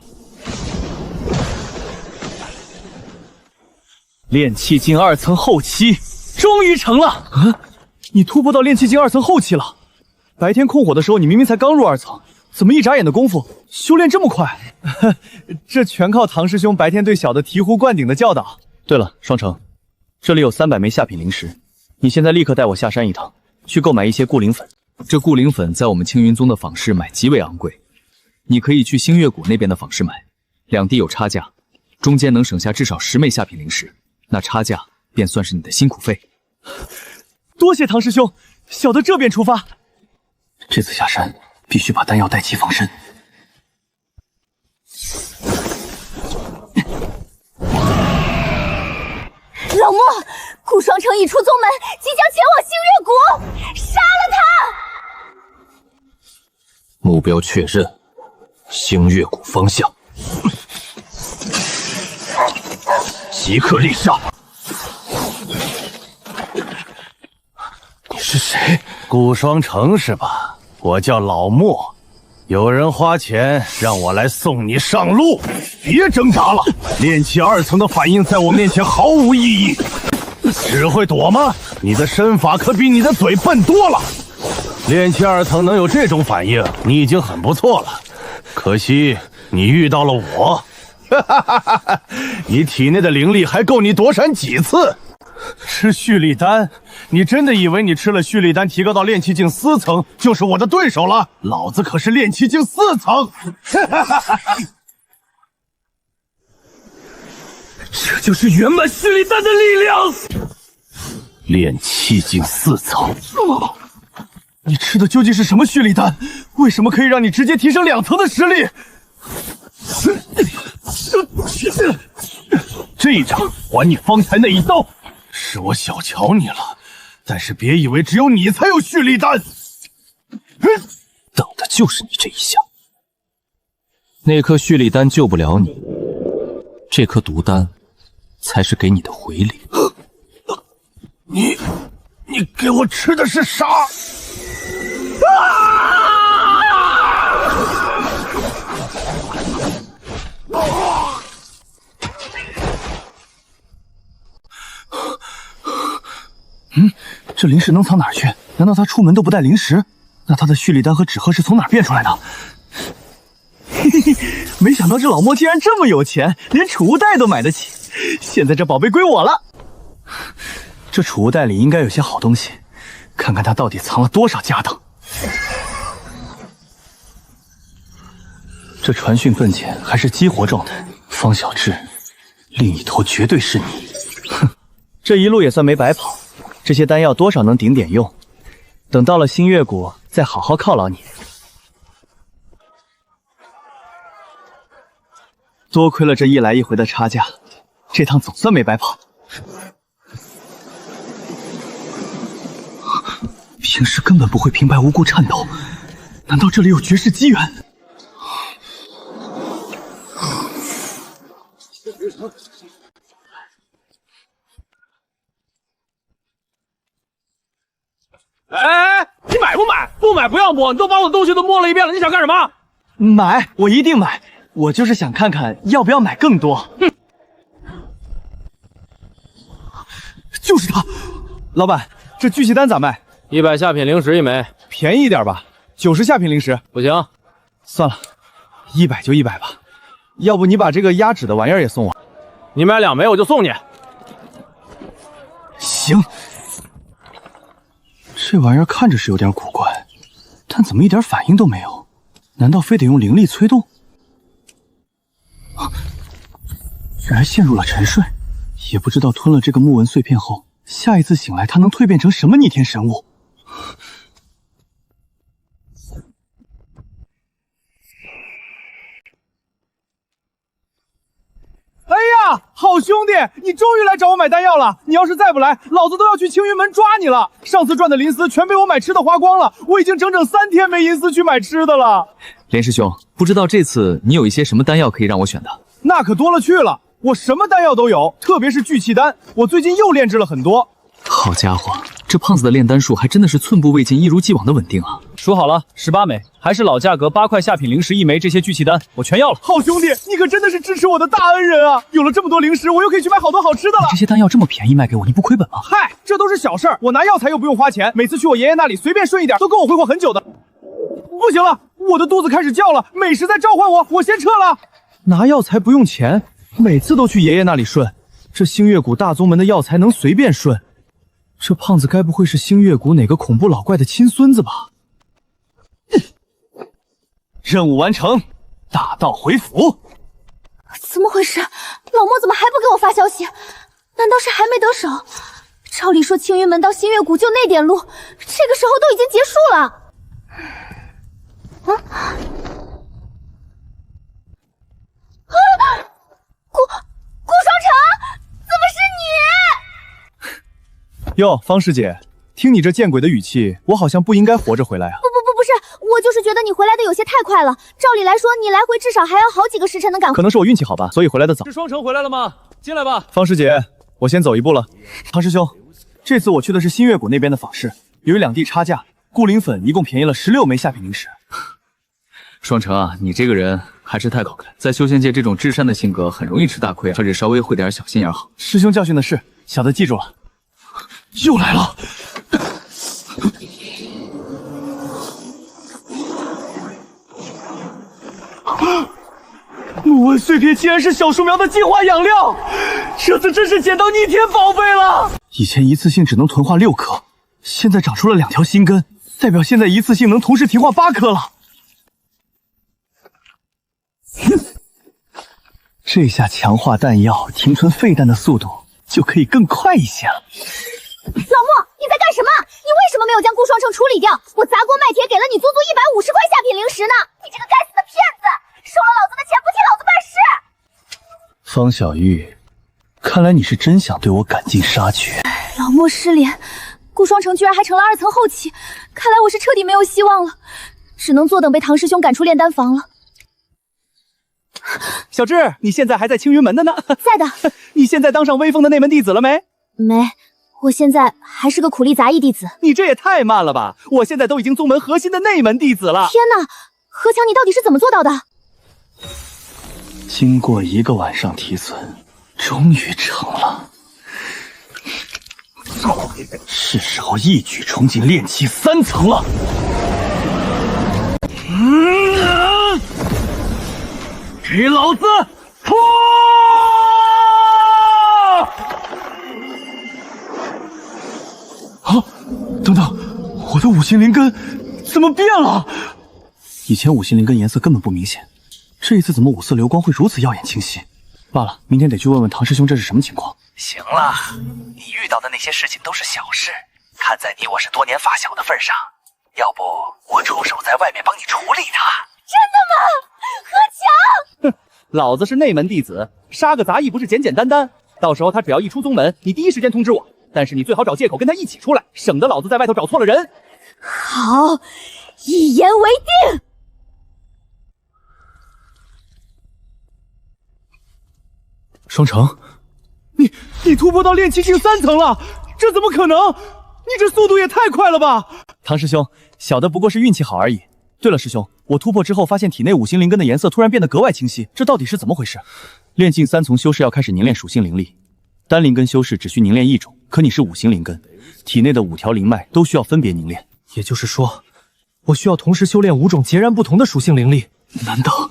炼气境2层后期终于成了！啊，你突破到炼气境2层后期了？白天控火的时候，你明明才刚入2层，怎么一眨眼的功夫修炼这么快？这全靠唐师兄白天对小的醍醐灌顶的教导。对了，双城，这里有300枚下品灵石，你现在立刻带我下山一趟，去购买一些固灵粉。这固灵粉在我们青云宗的坊市买极为昂贵，你可以去星月谷那边的坊市买，两地有差价，中间能省下至少10枚下品灵石，那差价便算是你的辛苦费。多谢唐师兄，小的这便出发。这次下山必须把丹药带齐防身。老莫，顾双城已出宗门，即将前往星月谷，杀了他！目标确认，星月谷方向，即刻立杀！你是谁？顾双城是吧？我叫老莫，有人花钱让我来送你上路。别挣扎了，炼气2层的反应在我面前毫无意义，只会躲吗？你的身法可比你的嘴笨多了。炼气2层能有这种反应，你已经很不错了。可惜你遇到了我，你体内的灵力还够你躲闪几次。吃蓄力丹？你真的以为你吃了蓄力丹提高到炼气境4层就是我的对手了？老子可是炼气境4层！这就是圆满蓄力丹的力量。炼气境4层，你吃的究竟是什么蓄力丹？为什么可以让你直接提升2层的实力？这一掌还你方才那一刀。是我小瞧你了，但是别以为只有你才有蓄力丹，等的就是你这一下。那颗蓄力丹救不了你，这颗毒丹才是给你的回礼。你给我吃的是啥？这灵石能藏哪儿去？难道他出门都不带灵石？那他的蓄力丹和纸鹤是从哪儿变出来的？嘿嘿嘿，没想到这老莫竟然这么有钱，连储物袋都买得起。现在这宝贝归我了。这储物袋里应该有些好东西，看看他到底藏了多少家当。这传讯笨潜还是激活状态，方小智，另一头绝对是你。哼，这一路也算没白跑。这些丹药多少能顶点用，等到了星月谷再好好犒劳你。多亏了这一来一回的差价，这趟总算没白跑。平时根本不会平白无故颤抖，难道这里有绝世机缘？哎，你买不买？不买不要摸，你都把我的东西都摸了一遍了，你想干什么？买，我一定买。我就是想看看要不要买更多。哼，就是他。老板，这聚气丹咋卖？100下品灵石1枚，便宜一点吧？90下品灵石不行。算了，100就100吧。要不你把这个压纸的玩意儿也送我？你买2枚我就送你。行。这玩意儿看着是有点古怪，但怎么一点反应都没有？难道非得用灵力催动？原来陷入了沉睡，也不知道吞了这个木纹碎片后，下一次醒来他能蜕变成什么逆天神物。哎呀，好兄弟，你终于来找我买丹药了！你要是再不来，老子都要去青云门抓你了！上次赚的灵丝全被我买吃的花光了，我已经整整3天没银丝去买吃的了。莲师兄，不知道这次你有一些什么丹药可以让我选的？那可多了去了，我什么丹药都有，特别是聚气丹，我最近又炼制了很多。好家伙，这胖子的炼丹术还真的是寸步未进，一如既往的稳定啊！说好了，18枚，还是老价格8块下品灵石1枚，这些聚气丹我全要了。好兄弟，你可真的是支持我的大恩人啊！有了这么多灵石，我又可以去买好多好吃的了。这些丹药这么便宜卖给我，你不亏本吗？嗨，这都是小事儿，我拿药材又不用花钱，每次去我爷爷那里随便顺一点，都够我挥霍很久的。不行了，我的肚子开始叫了，美食在召唤我，我先撤了。拿药材不用钱，每次都去爷爷那里顺，这星月谷大宗门的药材能随便顺？这胖子该不会是星月谷哪个恐怖老怪的亲孙子吧？任务完成，大道回府。怎么回事？老莫怎么还不给我发消息？难道是还没得手？照理说青云门到新月谷就那点路，这个时候都已经结束了。顾双城，怎么是你？哟，方师姐，听你这见鬼的语气，我好像不应该活着回来啊。不是，我就是觉得你回来的有些太快了。照理来说，你来回至少还要好几个时辰能赶回。可能是我运气好吧，所以回来的早。是双城回来了吗？进来吧。方师姐，我先走一步了。唐师兄，这次我去的是新月谷那边的坊市，由于两地差价，固灵粉一共便宜了16枚下品灵石。双城啊，你这个人还是太高看，在修仙界这种智山的性格很容易吃大亏啊，还是稍微会点小心眼好。师兄教训的是，小的记住了。又来了。木纹碎片竟然是小树苗的进化养料，这次真是捡到逆天宝贝了！以前一次性只能囤化6颗，现在长出了2条新根，代表现在一次性能同时提化8颗了。这下强化弹药停存废弹的速度就可以更快一些了。老莫，你在干什么？你为什么没有将顾双城处理掉？我砸锅卖铁给了你足足150块下品灵石呢！你这个该死的骗子，收了老子的钱不替老子办事！方小玉，看来你是真想对我赶尽杀绝。老莫失联，顾双城居然还成了2层后期，看来我是彻底没有希望了，只能坐等被唐师兄赶出炼丹房了。小智，你现在还在青云门的呢？在的。你现在当上威风的内门弟子了没？没，我现在还是个苦力杂役弟子。你这也太慢了吧！我现在都已经宗门核心的内门弟子了。天哪，何强，你到底是怎么做到的？经过1个晚上提存，终于成了。是时候一举冲进炼气3层了。给老子破！啊！等等，我的5星灵根怎么变了？以前5星灵根颜色根本不明显，这一次怎么5色流光会如此耀眼清晰？罢了，明天得去问问唐师兄这是什么情况。行了，你遇到的那些事情都是小事，看在你我是多年发小的份上，要不我出手在外面帮你处理他。真的吗？何强！哼，老子是内门弟子，杀个杂役不是简简单单。到时候他只要一出宗门，你第一时间通知我。但是你最好找借口跟他一起出来，省得老子在外头找错了人。好，一言为定。双城，你突破到炼气境3层了，这怎么可能？你这速度也太快了吧！唐师兄，小的不过是运气好而已。对了，师兄，我突破之后发现体内5星灵根的颜色突然变得格外清晰，这到底是怎么回事？炼境3重修士要开始凝练属性灵力，单灵根修士只需凝练1种，可你是5星灵根，体内的5条灵脉都需要分别凝练。也就是说，我需要同时修炼5种截然不同的属性灵力。难道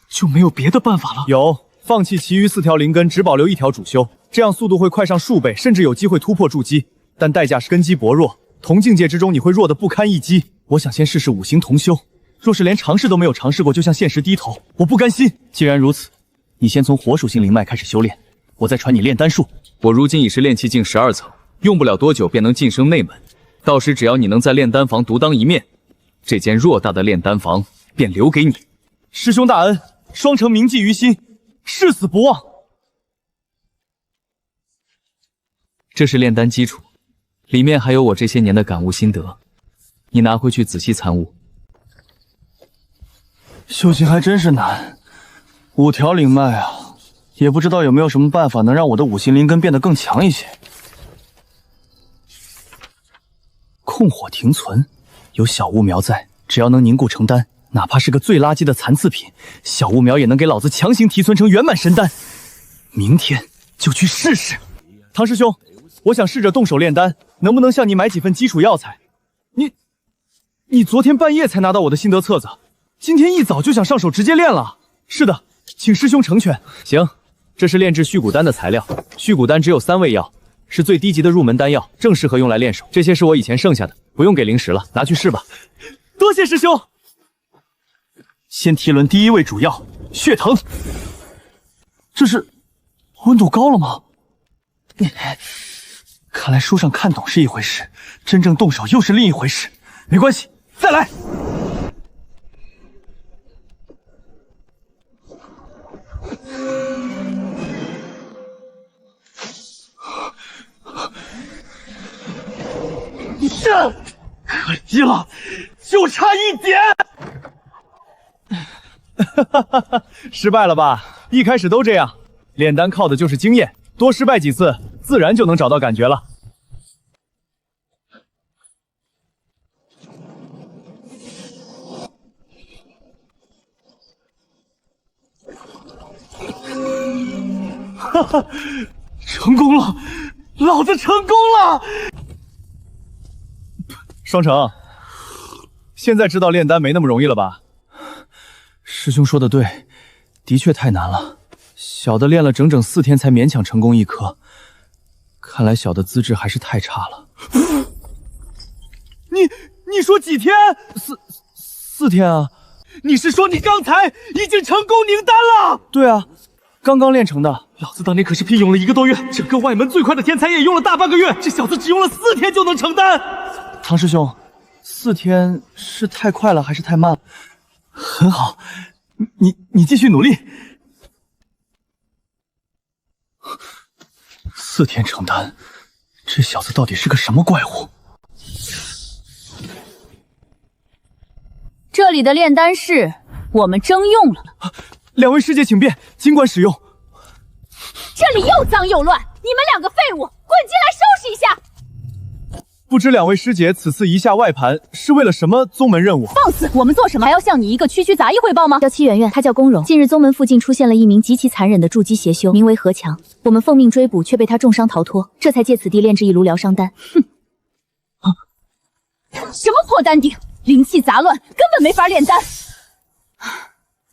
就没有别的办法了？有，放弃其余4条灵根，只保留1条主修，这样速度会快上数倍，甚至有机会突破筑基。但代价是根基薄弱，同境界之中你会弱得不堪一击。我想先试试5星同修，若是连尝试都没有尝试过，就向现实低头，我不甘心。既然如此，你先从火属性灵脉开始修炼，我再传你炼丹术。我如今已是炼气境12层，用不了多久便能晋升内门。到时只要你能在炼丹房独当一面，这间偌大的炼丹房便留给你。师兄大恩，双城铭记于心，誓死不忘。这是炼丹基础，里面还有我这些年的感悟心得，你拿回去仔细参悟。修行还真是难，5条灵脉啊，也不知道有没有什么办法能让我的5星灵根变得更强一些。控火停存，有小物苗在，只要能凝固成丹，哪怕是个最垃圾的残次品，小物苗也能给老子强行提纯成圆满神丹。明天就去试试。唐师兄，我想试着动手炼丹，能不能向你买几份基础药材？你昨天半夜才拿到我的心得册子，今天一早就想上手直接炼了。是的，请师兄成全。行，这是炼制续骨丹的材料。续骨丹只有3味药，是最低级的入门丹药，正适合用来练手。这些是我以前剩下的，不用给灵石了，拿去试吧。多谢师兄。先提轮第1味主药血藤，这是温度高了吗？看来书上看懂是一回事，真正动手又是另一回事。没关系，再来。可惜了，就差一点。失败了吧？一开始都这样，炼丹靠的就是经验，多失败几次，自然就能找到感觉了。哈哈，成功了，老子成功了！双城，现在知道炼丹没那么容易了吧？师兄说的对，的确太难了。小的练了整整4天才勉强成功1颗，看来小的资质还是太差了。你说几天？4天啊？你是说你刚才已经成功凝丹了？对啊，刚刚练成的。老子当年可是聘用了1个多月，整个外门最快的天才也用了大半个月，这小子只用了4天就能成丹。唐师兄，4天是太快了还是太慢了？很好，你继续努力。4天成丹，这小子到底是个什么怪物？这里的炼丹室我们征用了。2位师姐请便，尽管使用。这里又脏又乱，你们2个废物，滚进来收拾一下！不知2位师姐此次移下外盘是为了什么宗门任务？放肆！我们做什么还要向你一个区区杂役汇报吗？叫戚圆圆，她叫龚荣。近日宗门附近出现了一名极其残忍的筑基邪修，名为何强。我们奉命追捕，却被他重伤逃脱，这才借此地炼制一炉疗伤丹。哼！什么破丹鼎，灵气杂乱，根本没法炼丹。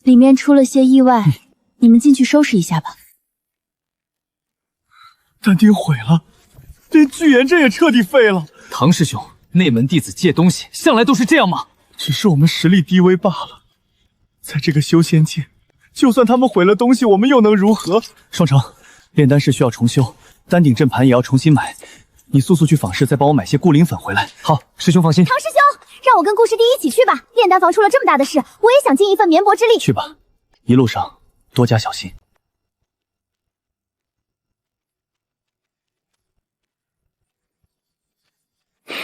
里面出了些意外，你们进去收拾一下吧。丹鼎毁了，连聚元阵也彻底废了。唐师兄，内门弟子借东西向来都是这样吗？只是我们实力低微罢了。在这个修仙界，就算他们毁了东西，我们又能如何？双城，炼丹室需要重修，丹鼎阵盘也要重新买。你速速去坊市，再帮我买些固灵粉回来。好，师兄放心。唐师兄，让我跟顾师弟一起去吧。炼丹房出了这么大的事，我也想尽一份绵薄之力。去吧，一路上多加小心。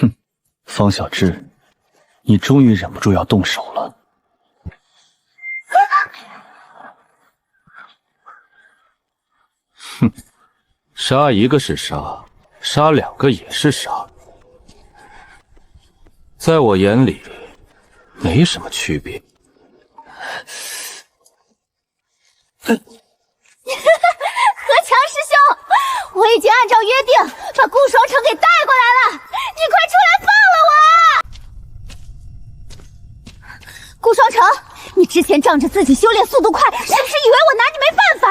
哼，方小志，你终于忍不住要动手了。哼，杀一个是杀，杀2个也是杀，在我眼里没什么区别。何强师兄，我已经按照约定把顾双城给带过来了，你快出来放了我！顾双城，你之前仗着自己修炼速度快，是不是以为我拿你没办法？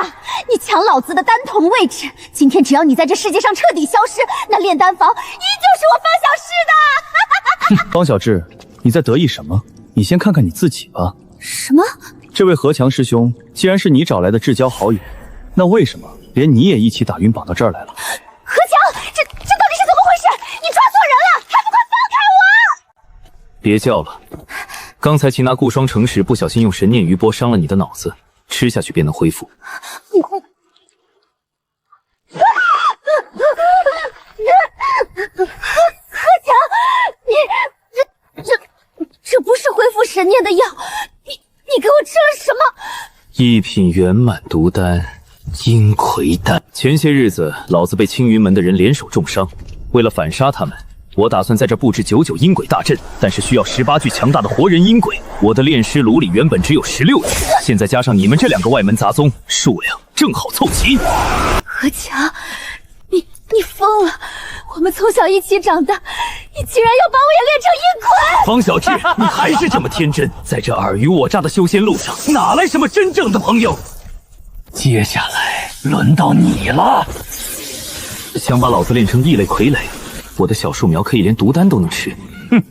你抢老子的丹瞳位置，今天只要你在这世界上彻底消失，那炼丹房依旧是我方小氏的。方小志，你在得意什么？你先看看你自己吧。什么？这位何强师兄，既然是你找来的至交好友，那为什么连你也一起打晕绑到这儿来了？何强，这到底是怎么回事？你抓错人了，还不快放开我！别叫了，刚才擒拿顾双城时不小心用神念余波伤了你的脑子，吃下去便能恢复。何强，这不是恢复神念的药，你给我吃了什么？一品圆满毒丹，阴魁丹。前些日子，老子被青云门的人联手重伤，为了反杀他们，我打算在这布置99阴鬼大阵，但是需要18具强大的活人阴鬼。我的炼尸炉里原本只有16具，现在加上你们这2个外门杂宗，数量正好凑齐。何强，你疯了！我们从小一起长大，你竟然要把我也炼成阴鬼！方小智，你还是这么天真，在这尔虞我诈的修仙路上，哪来什么真正的朋友？接下来轮到你了。想把老子练成异类傀儡，我的小树苗可以连毒丹都能吃。哼！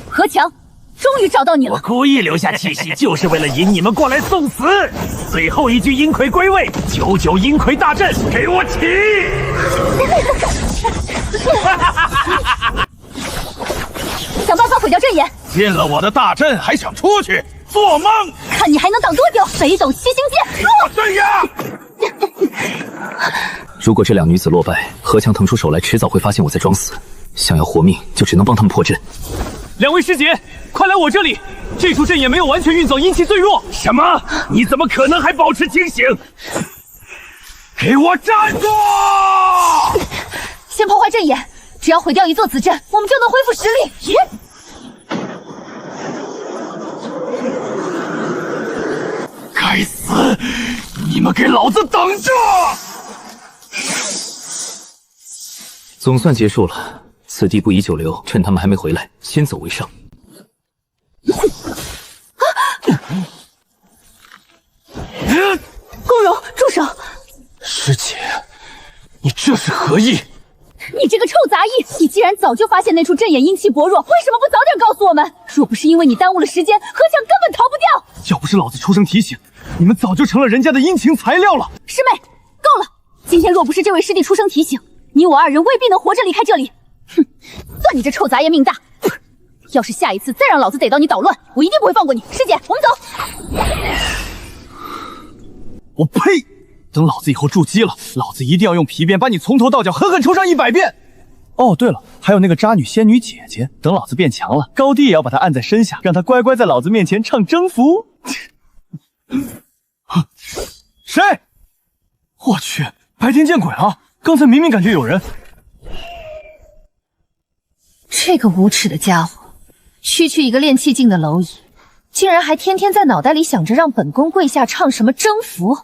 何强，终于找到你了！我故意留下气息，就是为了引你们过来送死。最后一具阴魁归位，99阴魁大阵，给我起！想办法毁掉阵眼！进了我的大阵还想出去？做梦！看你还能挡多久！北斗七星剑，我镇压！如果这2女子落败，何强腾出手来，迟早会发现我在装死。想要活命，就只能帮他们破阵。2位师姐，快来我这里！这处阵也没有完全运走，阴气最弱。什么？你怎么可能还保持清醒？给我站住！先破坏阵眼，只要毁掉一座子阵，我们就能恢复实力。该死！你们给老子等着！总算结束了，此地不宜久留，趁他们还没回来，先走为上。宫荣，住手！师姐，你这是何意？你这个臭杂役！你既然早就发现那处阵眼阴气薄弱，为什么不早点告诉我们？若不是因为你耽误了时间，何强根本逃不掉。要不是老子出声提醒，你们早就成了人家的阴情材料了。师妹，够了！今天若不是这位师弟出声提醒，你我2人未必能活着离开这里。哼，算你这臭杂业命大！要是下一次再让老子逮到你捣乱，我一定不会放过你。师姐，我们走。我呸！等老子以后筑基了，老子一定要用皮鞭把你从头到脚狠狠抽上100遍。哦，对了，还有那个渣女仙女姐姐，等老子变强了，高低也要把她按在身下，让她乖乖在老子面前唱征服。谁？我去，白天见鬼了！刚才明明感觉有人。这个无耻的家伙，区区一个练气境的蝼蚁，竟然还天天在脑袋里想着让本宫跪下唱什么征服，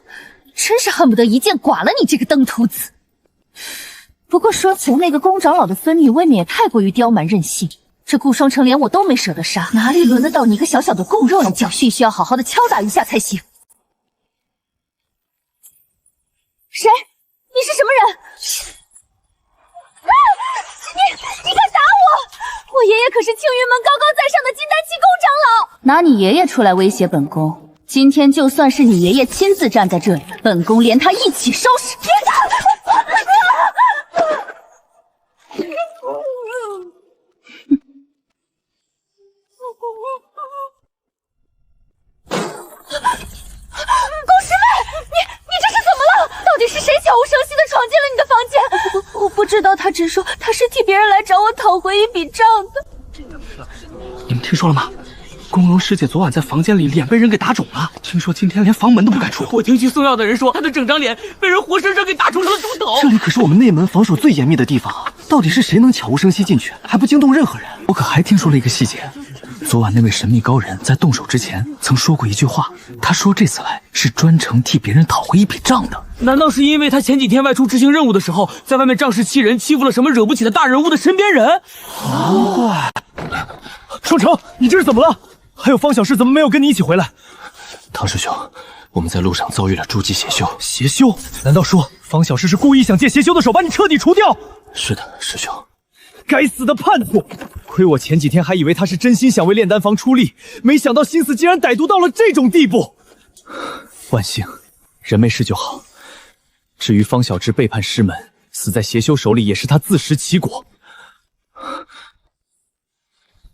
真是恨不得一剑剐了你这个登徒子。不过说起来，那个宫长老的孙女未免也太过于刁蛮任性，这顾双成连我都没舍得杀，哪里轮得到你一个小小的供肉呢？教训需要好好的敲打一下才行。谁？你是什么人？你敢打我！我爷爷可是青云门高高在上的金丹气功长老。拿你爷爷出来威胁本宫，今天就算是你爷爷亲自站在这里，本宫连他一起收拾。别打！宫师妹，你这是怎么了？到底是谁悄无声息的闯进了你的房间？我不知道，他只说他是替别人来找我讨回一笔账的。你们听说了吗？宫荣师姐昨晚在房间里脸被人给打肿了，听说今天连房门都不敢出。我听去送药的人说，她的整张脸被人活生生给打肿成了猪头。这里可是我们内门防守最严密的地方，到底是谁能悄无声息进去，还不惊动任何人？我可还听说了一个细节，昨晚那位神秘高人在动手之前曾说过一句话，他说这次来是专程替别人讨回一笔账的。难道是因为他前几天外出执行任务的时候，在外面仗势欺人，欺负了什么惹不起的大人物的身边人？难怪。双成，你这是怎么了？还有方小师怎么没有跟你一起回来？唐师兄，我们在路上遭遇了诸暨邪修。邪修？难道说方小师是故意想借邪修的手把你彻底除掉？是的，师兄。该死的叛徒！亏我前几天还以为他是真心想为炼丹房出力，没想到心思竟然歹毒到了这种地步。万幸，人没事就好。至于方小智背叛师门，死在邪修手里，也是他自食其果。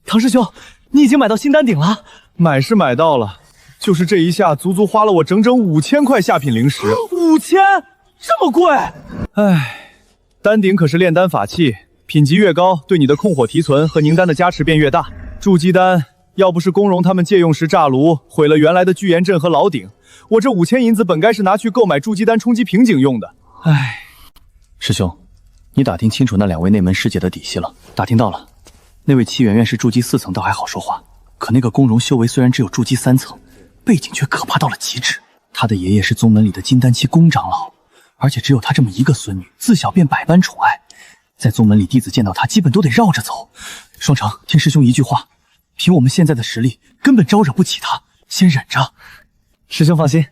唐师兄，你已经买到新丹鼎了？买是买到了，就是这一下足足花了我整整5000块下品灵石。5000？这么贵？唉，丹鼎可是炼丹法器，品级越高，对你的控火提存和凝丹的加持便越大。筑基丹要不是宫荣他们借用时炸炉，毁了原来的聚岩阵和牢顶，我这5000银子本该是拿去购买筑基丹冲击瓶颈用的。唉，师兄，你打听清楚那2位内门师姐的底细了？打听到了，那位戚圆圆是筑基4层，倒还好说话。可那个宫荣修为虽然只有筑基3层，背景却可怕到了极致。他的爷爷是宗门里的金丹期宫长老，而且只有他这么一个孙女，自小便百般宠爱。在宗门里，弟子见到他基本都得绕着走。双城，听师兄一句话，凭我们现在的实力，根本招惹不起他，先忍着。师兄放心。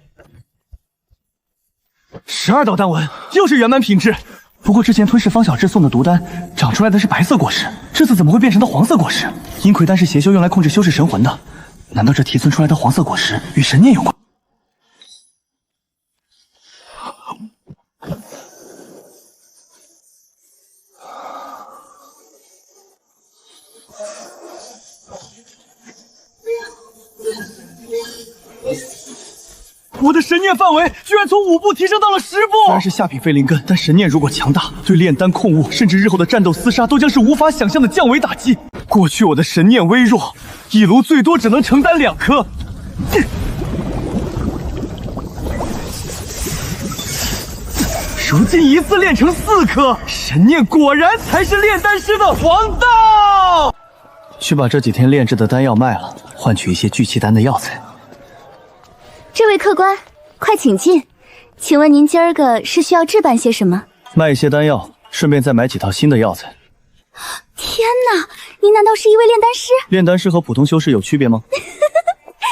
12道丹纹，又是圆满品质。不过之前吞噬方小智送的毒丹，长出来的是白色果实，这次怎么会变成的黄色果实？阴魁丹是邪修用来控制修士神魂的，难道这提存出来的黄色果实与神念有关？我的神念范围居然从5步提升到了10步！虽然是下品废灵根，但神念如果强大，对炼丹控物，甚至日后的战斗厮杀，都将是无法想象的降维打击。过去我的神念微弱，一炉最多只能承担2颗。如今一次炼成4颗，神念果然才是炼丹师的王道。去把这几天炼制的丹药卖了，换取一些聚气丹的药材。这位客官，快请进。请问您今儿个是需要置办些什么？卖一些丹药，顺便再买几套新的药材。天哪，您难道是一位炼丹师？炼丹师和普通修士有区别吗？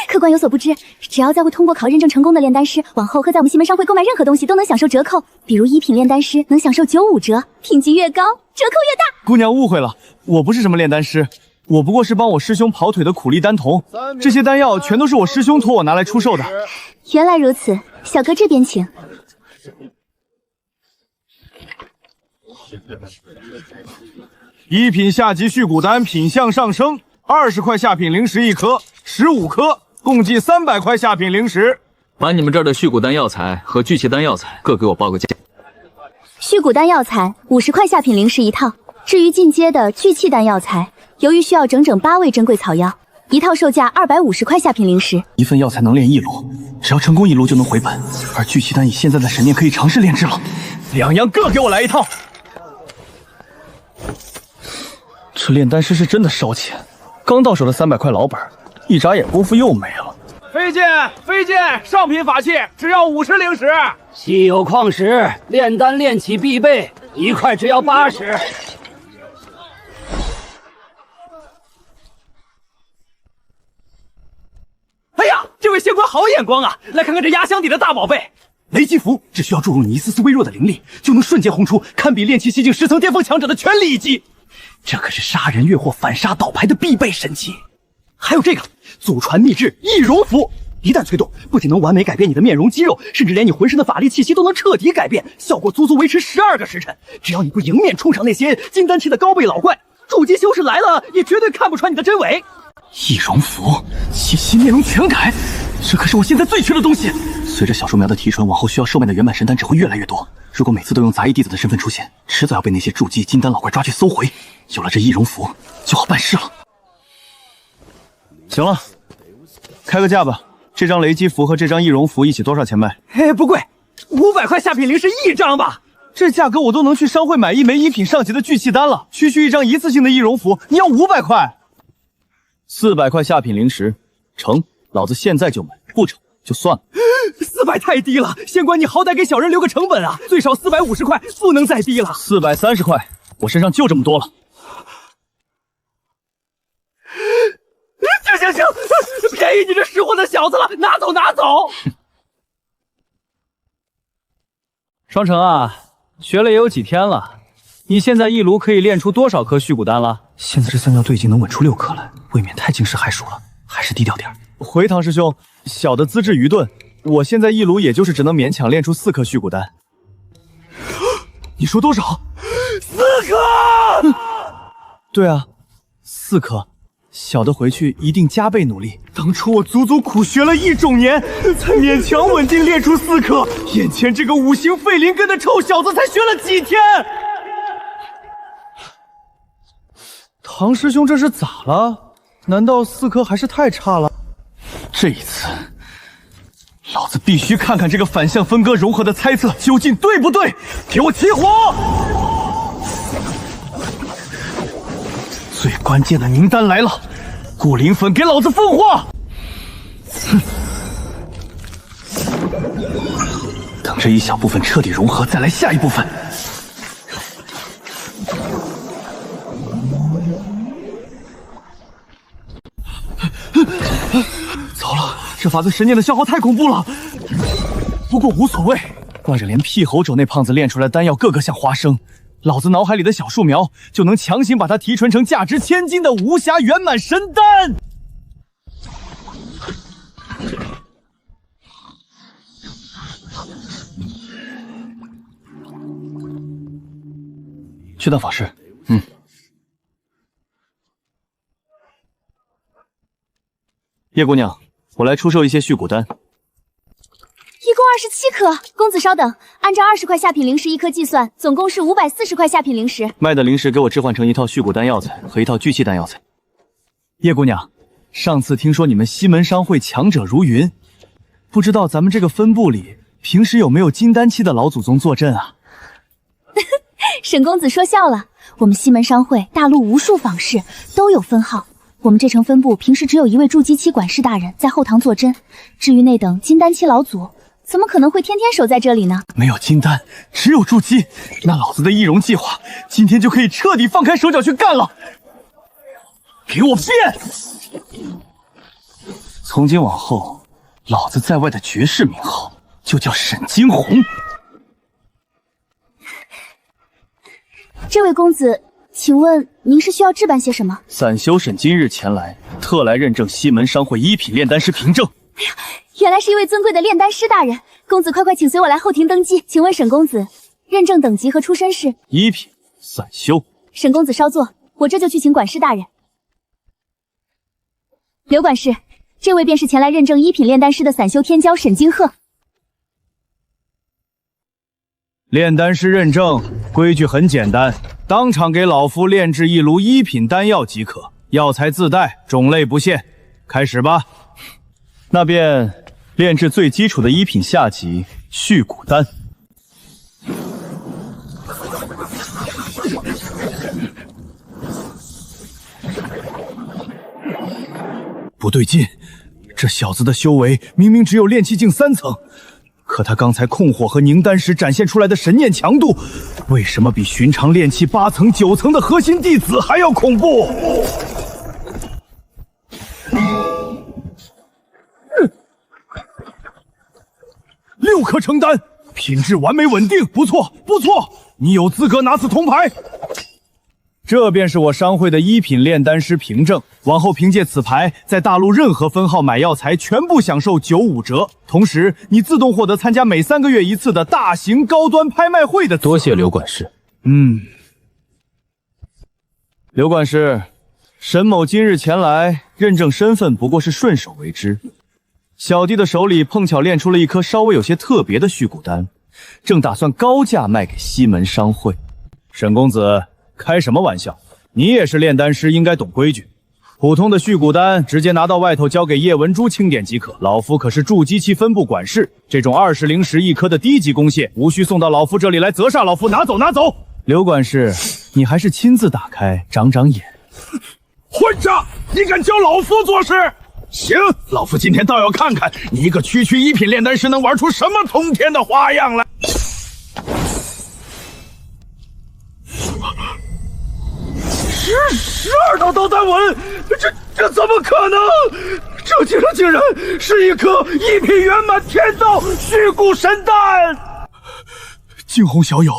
客官有所不知，只要在未通过考认证成功的炼丹师，往后和在我们西门商会购买任何东西都能享受折扣。比如1品炼丹师能享受95折，品级越高，折扣越大。姑娘误会了，我不是什么炼丹师。我不过是帮我师兄跑腿的苦力丹童，这些丹药全都是我师兄托我拿来出售的。原来如此，小哥这边请。1品下级续骨丹品相上升，20块下品灵石1颗，15颗，共计300块下品灵石。把你们这儿的续骨丹药材和聚气丹药材各给我报个价。续骨丹药材50块下品灵石1套，至于进阶的聚气丹药材，由于需要整整8味珍贵草药，1套售价250块下品灵石。一份药材能炼1炉，只要成功1炉就能回本。而聚气丹以现在的神念可以尝试炼制了，2样各给我来1套。这炼丹师是真的烧钱，刚到手的300块老本，一眨眼功夫又没了。飞剑，上品法器，只要50灵石。稀有矿石，炼丹炼器必备，1块只要80。哎呀，这位仙官好眼光啊！来看看这压箱底的大宝贝——雷击符，只需要注入你一丝丝微弱的灵力，就能瞬间轰出堪比炼气西境10层巅峰强者的全力一击。这可是杀人越货、反杀倒牌的必备神器。还有这个祖传秘制易容符，一旦催动，不仅能完美改变你的面容肌肉，甚至连你浑身的法力气息都能彻底改变，效果足足维持12个时辰。只要你不迎面冲上那些金丹期的高辈老怪，筑基修士来了也绝对看不穿你的真伪。易容符，气息面容全改，这可是我现在最缺的东西。随着小树苗的提纯，往后需要售卖的圆满神丹只会越来越多。如果每次都用杂役弟子的身份出现，迟早要被那些筑基金丹老怪抓去搜回。有了这易容符，就好办事了。行了，开个价吧。这张雷击符和这张易容符一起多少钱卖？不贵，500块下品灵石1张吧。这价格我都能去商会买1枚1品上级的聚气丹了。区区一张一次性的易容符，你要500块？400块下品灵石，成，老子现在就买，不成就算了。400太低了，仙官你好歹给小人留个成本啊，最少450块，不能再低了。430块，我身上就这么多了。行，便宜你这识货的小子了，拿走。双城啊，学了也有几天了，你现在一炉可以炼出多少颗续骨丹了？现在这3药都已经能稳出6颗来，未免太惊世骇俗了，还是低调点。回堂师兄，小的资质愚钝，我现在一炉也就是只能勉强炼出4颗续骨丹。你说多少？4颗！对啊，4颗。小的回去一定加倍努力。当初我足足苦学了1种年，才勉强稳定炼出4颗。眼前这个5行废灵根的臭小子才学了几天？唐师兄这是咋了？难道4颗还是太差了？这一次，老子必须看看这个反向分割融合的猜测究竟对不对！给我起火！最关键的名单来了，固灵粉给老子奉化！哼！等这一小部分彻底融合，再来下一部分。糟了，这法子神念的消耗太恐怖了。不过无所谓，怪着连屁猴肘那胖子炼出来的丹药个个像花生，老子脑海里的小树苗就能强行把它提纯成价值1000金的无暇圆满神丹。去趟法师。叶姑娘，我来出售一些续骨丹，一共27颗。公子稍等，按照20块下品灵石1颗计算，总共是540块下品灵石。卖的灵石给我置换成一套续骨丹药材和一套聚气丹药材。叶姑娘，上次听说你们西门商会强者如云，不知道咱们这个分部里平时有没有金丹期的老祖宗坐镇啊？沈公子说笑了，我们西门商会大陆无数坊市都有分号。我们这城分部平时只有一位筑基期管事大人在后堂坐镇，至于那等金丹期老祖，怎么可能会天天守在这里呢？没有金丹，只有筑基，那老子的易容计划今天就可以彻底放开手脚去干了。给我变！从今往后，老子在外的绝世名号就叫沈惊鸿。这位公子，请问您是需要置办些什么？散修沈今日前来，特来认证西门商会1品炼丹师凭证。哎呀，原来是一位尊贵的炼丹师大人，公子快请随我来后庭登记。请问沈公子，认证等级和出身是？1品散修。沈公子稍坐，我这就去请管事大人。刘管事，这位便是前来认证1品炼丹师的散修天骄沈金鹤。炼丹师认证规矩很简单，当场给老夫炼制1炉1品丹药即可，药材自带，种类不限。开始吧。那便炼制最基础的1品下级续骨丹。不对劲，这小子的修为明明只有炼气境3层。可他刚才控火和凝丹时展现出来的神念强度，为什么比寻常炼气8层、9层的核心弟子还要恐怖？6颗成丹，品质完美稳定，不错不错，你有资格拿此铜牌。这便是我商会的1品炼丹师凭证，往后凭借此牌，在大陆任何分号买药材全部享受95折，同时你自动获得参加每3个月1次的大型高端拍卖会的资格。多谢刘管事。刘管事，沈某今日前来认证身份，不过是顺手为之。小弟的手里碰巧炼出了一颗稍微有些特别的续骨丹，正打算高价卖给西门商会。沈公子，开什么玩笑？你也是炼丹师，应该懂规矩。普通的续骨丹直接拿到外头交给叶文珠清点即可。老夫可是筑基期分部管事，这种20灵石1颗的低级攻械，无需送到老夫这里来责煞老夫。拿走，拿走！刘管事，你还是亲自打开，长长眼。混账！你敢教老夫做事？行，老夫今天倒要看看你一个区1品炼丹师能玩出什么通天的花样来。12道导弹纹，这怎么可能？这竟然是一颗1品圆满天道续骨神丹！惊鸿小友，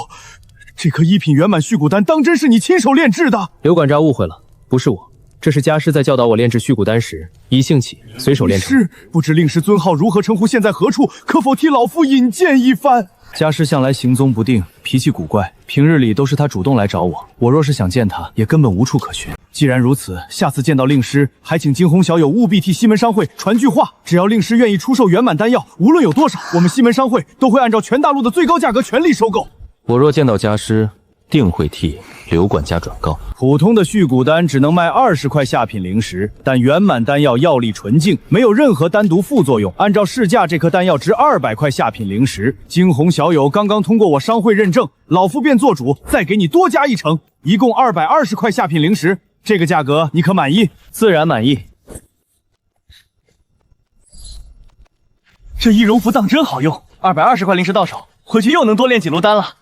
这颗1品圆满续骨丹当真是你亲手炼制的？刘管家误会了，不是我，这是家师在教导我炼制续骨丹时，一兴起随手炼成。是，不知令师尊号如何称呼，现在何处？可否替老夫引荐一番？家师向来行踪不定，脾气古怪，平日里都是他主动来找我，我若是想见他，也根本无处可寻。既然如此，下次见到令师，还请惊鸿小友务必替西门商会传句话，只要令师愿意出售圆满丹药，无论有多少，我们西门商会都会按照全大陆的最高价格全力收购。我若见到家师，定会替刘管家转告。普通的续骨丹只能卖20块下品灵石，但圆满丹药药力纯净，没有任何单独副作用。按照市价，这颗丹药值200块下品灵石。惊鸿小友刚刚通过我商会认证，老夫便做主，再给你多加1成，一共220块下品灵石。这个价格你可满意？自然满意。这易容符藏真好用，220块灵石到手，回去又能多炼几炉丹了。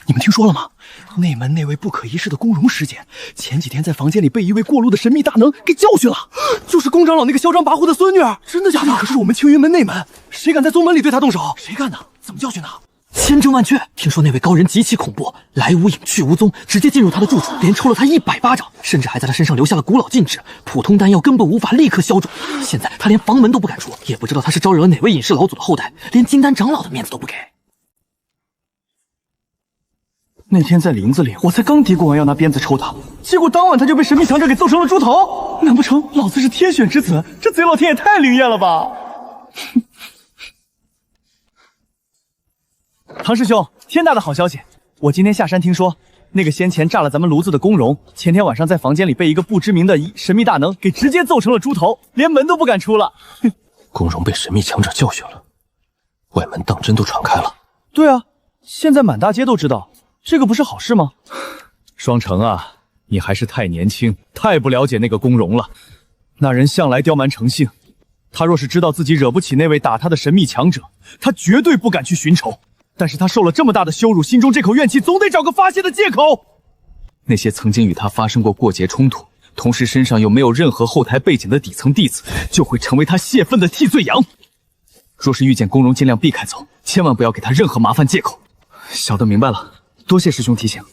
你们听说了吗？内门那位不可一世的宫容师姐，前几天在房间里被一位过路的神秘大能给教训了，就是宫长老那个嚣张跋扈的孙女儿。真的假的？可是我们青云门内门，谁敢在宗门里对她动手？谁干的？怎么教训的？千真万确。听说那位高人极其恐怖，来无影去无踪，直接进入他的住处，连抽了他100巴掌，甚至还在他身上留下了古老禁制，普通丹药根本无法立刻消肿。现在他连房门都不敢出，也不知道他是招惹了哪位隐世老祖的后代，连金丹长老的面子都不给。那天在林子里，我才刚嘀咕完要拿鞭子抽他，结果当晚他就被神秘强者给揍成了猪头。难不成老子是天选之子？这贼老天也太灵验了吧！唐师兄，天大的好消息！我今天下山听说，那个先前炸了咱们炉子的宫容，前天晚上在房间里被一个不知名的神秘大能给直接揍成了猪头，连门都不敢出了。宫容被神秘强者教训了，外门当真都传开了。对啊，现在满大街都知道。这个不是好事吗？双城啊，你还是太年轻，太不了解那个宫容了。那人向来刁蛮成性，他若是知道自己惹不起那位打他的神秘强者，他绝对不敢去寻仇。但是他受了这么大的羞辱，心中这口怨气总得找个发泄的借口。那些曾经与他发生过过节冲突，同时身上又没有任何后台背景的底层弟子，就会成为他泄愤的替罪羊。若是遇见宫容，尽量避开走，千万不要给他任何麻烦借口。小的明白了。多谢师兄提醒。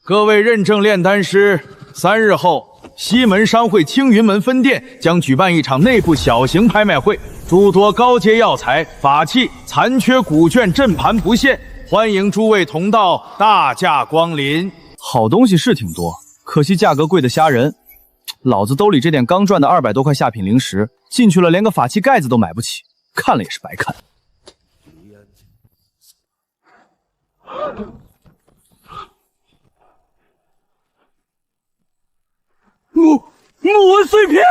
各位认证炼丹师，3日后，西门商会青云门分店将举办一场内部小型拍卖会，诸多高阶药材、法器、残缺古卷镇盘不限，欢迎诸位同道大驾光临。好东西是挺多，可惜价格贵得吓人。老子兜里这点刚赚的200多块下品灵石，进去了连个法器盖子都买不起，看了也是白看。木纹碎片，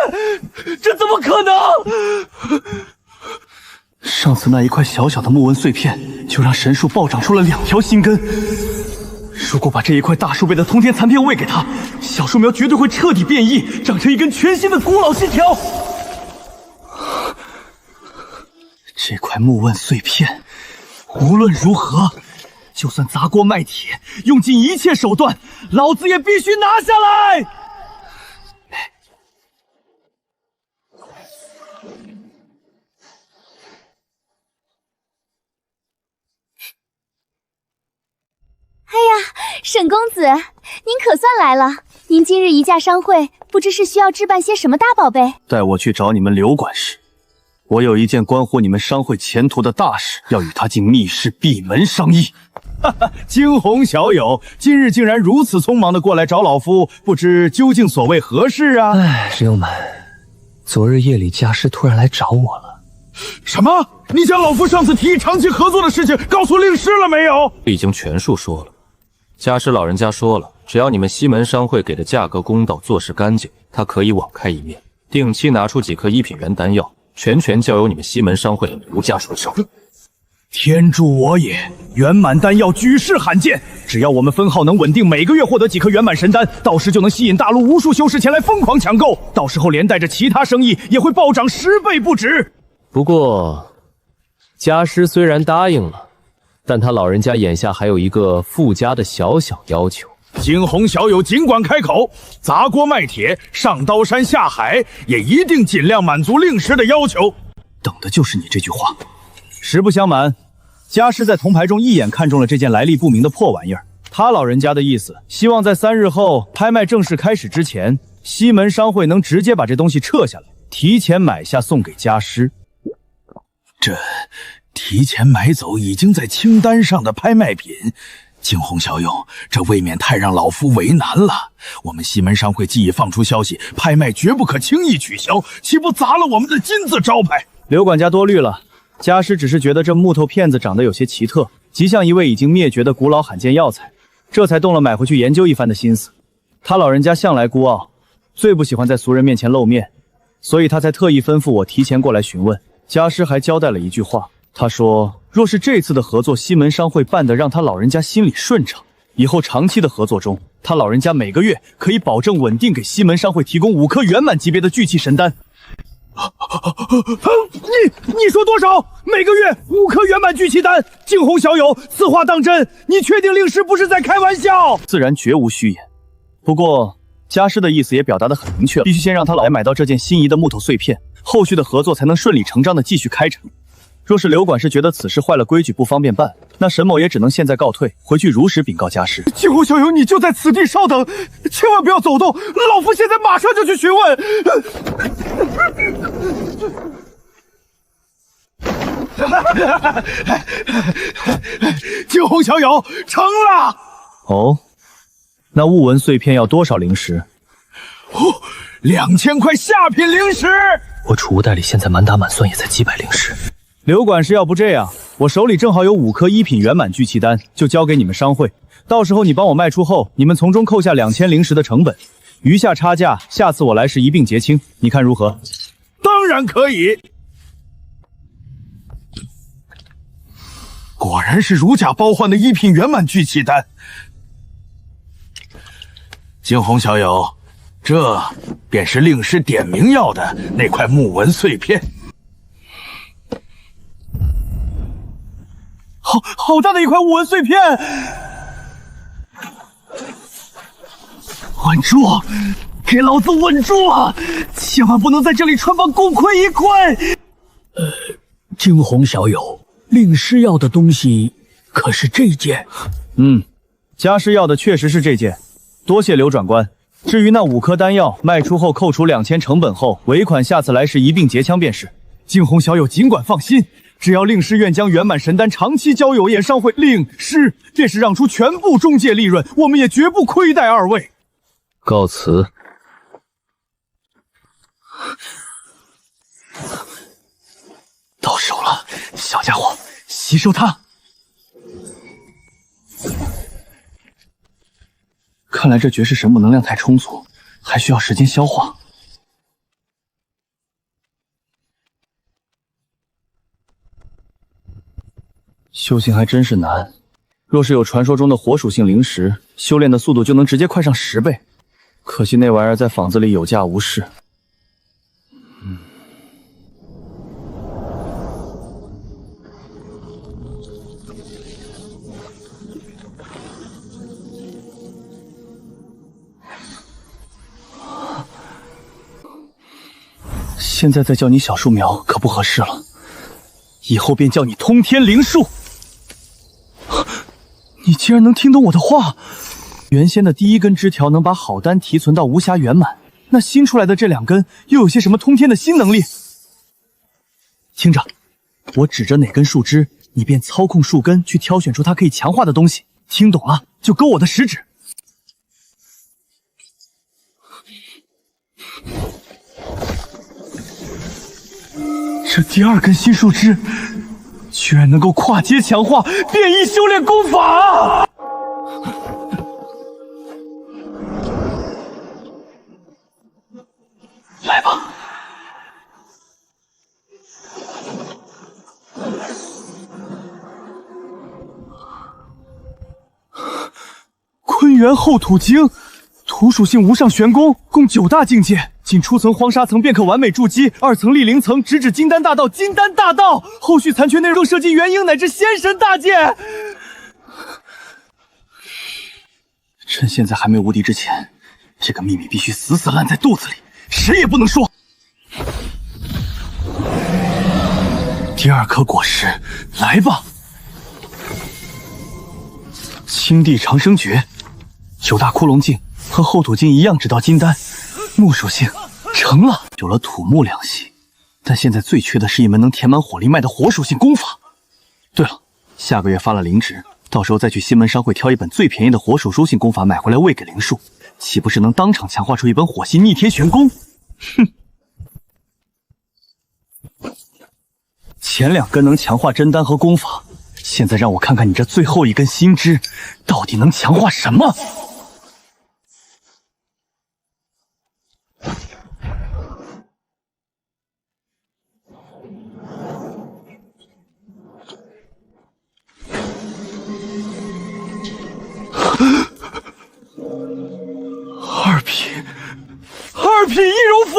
这怎么可能？上次那一块小小的木纹碎片，就让神树暴长出了2条新根。如果把这一块大树辈的通天残片喂给他，小树苗绝对会彻底变异，长成一根全新的古老信条。这块木纹碎片，无论如何，就算砸锅卖铁，用尽一切手段，老子也必须拿下来！哎呀，沈公子，您可算来了。您今日移驾商会，不知是需要置办些什么大宝贝？带我去找你们刘管事，我有一件关乎你们商会前途的大事，要与他进密室闭门商议。哈哈，惊鸿小友，今日竟然如此匆忙的过来找老夫，不知究竟所谓何事啊？哎，师兄们，昨日夜里家师突然来找我了。什么？你将老夫上次提议长期合作的事情告诉令师了没有？已经全数说了。家师老人家说了，只要你们西门商会给的价格公道，做事干净，他可以网开一面，定期拿出几颗1品元丹药，全交由你们西门商会刘家出手。天助我也！圆满丹药举世罕见，只要我们分号能稳定每个月获得几颗圆满神丹，到时就能吸引大陆无数修士前来疯狂抢购，到时候连带着其他生意也会暴涨10倍不止。不过，家师虽然答应了，但他老人家眼下还有一个附加的小要求。惊鸿小友尽管开口，砸锅卖铁，上刀山下海，也一定尽量满足令师的要求。等的就是你这句话。实不相瞒，家师在铜牌中一眼看中了这件来历不明的破玩意儿。他老人家的意思，希望在3日后拍卖正式开始之前，西门商会能直接把这东西撤下来，提前买下送给家师。这提前买走已经在清单上的拍卖品，惊鸿小友，这未免太让老夫为难了。我们西门商会既已放出消息，拍卖绝不可轻易取消，岂不砸了我们的金字招牌？刘管家多虑了，家师只是觉得这木头片子长得有些奇特，极像一味已经灭绝的古老罕见药材，这才动了买回去研究一番的心思。他老人家向来孤傲，最不喜欢在俗人面前露面，所以他才特意吩咐我提前过来询问。家师还交代了一句话，他说若是这次的合作西门商会办得让他老人家心里顺畅，以后长期的合作中，他老人家每个月可以保证稳定给西门商会提供5颗圆满级别的聚气神丹。你说多少？每个月5颗圆满聚气丹？惊鸿小友，此话当真？你确定令师不是在开玩笑？自然绝无虚言。不过家师的意思也表达得很明确，必须先让他老爷买到这件心仪的木头碎片，后续的合作才能顺理成章的继续开展。若是刘管事觉得此事坏了规矩不方便办，那沈某也只能现在告退，回去如实禀告家师。惊鸿小友，你就在此地稍等，千万不要走动，老夫现在马上就去询问。惊鸿小友，成了。哦，那物纹碎片要多少灵石？2000块下品灵石。我储物袋里现在满打满算也才几百灵石。刘管事，要不这样，我手里正好有5颗1品圆满聚气丹，就交给你们商会。到时候你帮我卖出后，你们从中扣下2000灵石的成本，余下差价，下次我来时一并结清，你看如何？当然可以。果然是如假包换的1品圆满聚气丹。惊鸿小友，这便是令师点名要的那块木纹碎片。好大的一块物纹碎片！稳住！给老子稳住啊！千万不能在这里穿帮功亏一篑！惊鸿小友，令师要的东西可是这件？家师要的确实是这件，多谢刘转官。至于那5颗丹药，卖出后扣除2000成本后，尾款下次来时一并结枪便是。惊鸿小友尽管放心。只要令师愿将圆满神丹长期交有演商会，令师便是让出全部中介利润，我们也绝不亏待二位。告辞。到手了，小家伙，吸收它。看来这绝世神木能量太充足，还需要时间消化。修行还真是难，若是有传说中的火属性灵石，修炼的速度就能直接快上10倍。可惜那玩意儿在坊子里有价无市。现在再叫你小树苗可不合适了，以后便叫你通天灵树。你竟然能听懂我的话！原先的第1根枝条能把好丹提存到无暇圆满，那新出来的这2根又有些什么通天的新能力？听着，我指着哪根树枝，你便操控树根去挑选出它可以强化的东西。听懂了就勾我的食指。这第2根新树枝居然能够跨阶强化变异修炼功法！来吧，坤元后土经，土属性无上玄功，共9大境界。仅初层荒沙层便可完美筑基，2层立灵层直指金丹大道，金丹大道后续残缺内容涉及元婴乃至仙神大界。趁现在还没有无敌之前，这个秘密必须死死烂在肚子里，谁也不能说。第2颗果实，来吧！青地长生诀，9大窟窿镜和后土镜一样，只到金丹。木属性成了，有了土木2系，但现在最缺的是一门能填满火力脉的火属性功法。对了，下个月发了灵芝，到时候再去西门商会挑一本最便宜的火属性功法买回来喂给灵树，岂不是能当场强化出一本火系逆天玄功？哼！前2根能强化真丹和功法，现在让我看看你这最后一根心枝，到底能强化什么？二品易容符，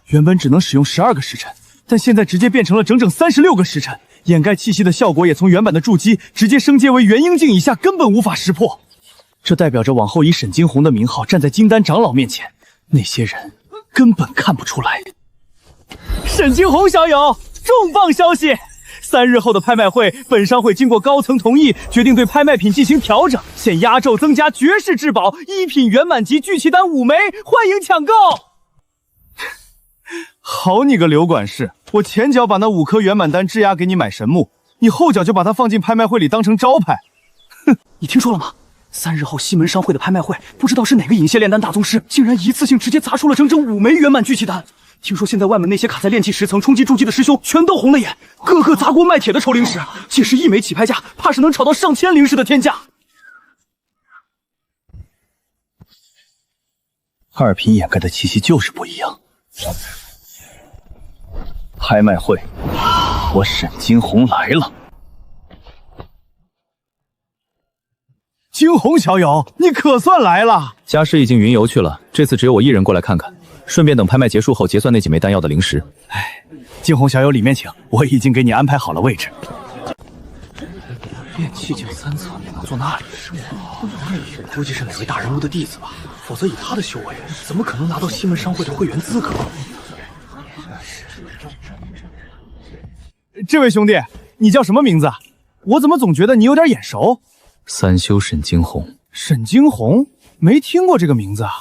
原本只能使用12个时辰，但现在直接变成了整整36个时辰，掩盖气息的效果也从原版的筑基直接升阶为元婴境以下，根本无法识破。这代表着往后以沈惊鸿的名号站在金丹长老面前，那些人根本看不出来。沈惊鸿小友，重磅消息！3日后的拍卖会，本商会经过高层同意，决定对拍卖品进行调整，现压轴增加绝世至宝1品圆满级聚气丹5枚，欢迎抢购！好你个刘管事，我前脚把那5颗圆满丹质押给你买神木，你后脚就把它放进拍卖会里当成招牌。哼，你听说了吗？3日后西门商会的拍卖会，不知道是哪个引械炼丹大宗师，竟然一次性直接砸出了整整5枚圆满聚气丹。听说现在外面那些卡在炼气10层冲击筑基的师兄，全都红了眼，个个砸锅卖铁的抽灵石，届时1枚起拍价，怕是能炒到上千灵石的天价。2品掩盖的气息就是不一样。拍卖会，我沈惊鸿来了。惊鸿小友，你可算来了！家师已经云游去了，这次只有我一人过来看看，顺便等拍卖结束后结算那几枚丹药的灵石。哎，惊鸿小友里面请，我已经给你安排好了位置。炼气境3层，你能坐那里？估计是哪位大人物的弟子吧，否则以他的修为，怎么可能拿到西门商会的会员资格？这位兄弟，你叫什么名字？我怎么总觉得你有点眼熟？3修沈惊鸿。沈惊鸿？没听过这个名字啊。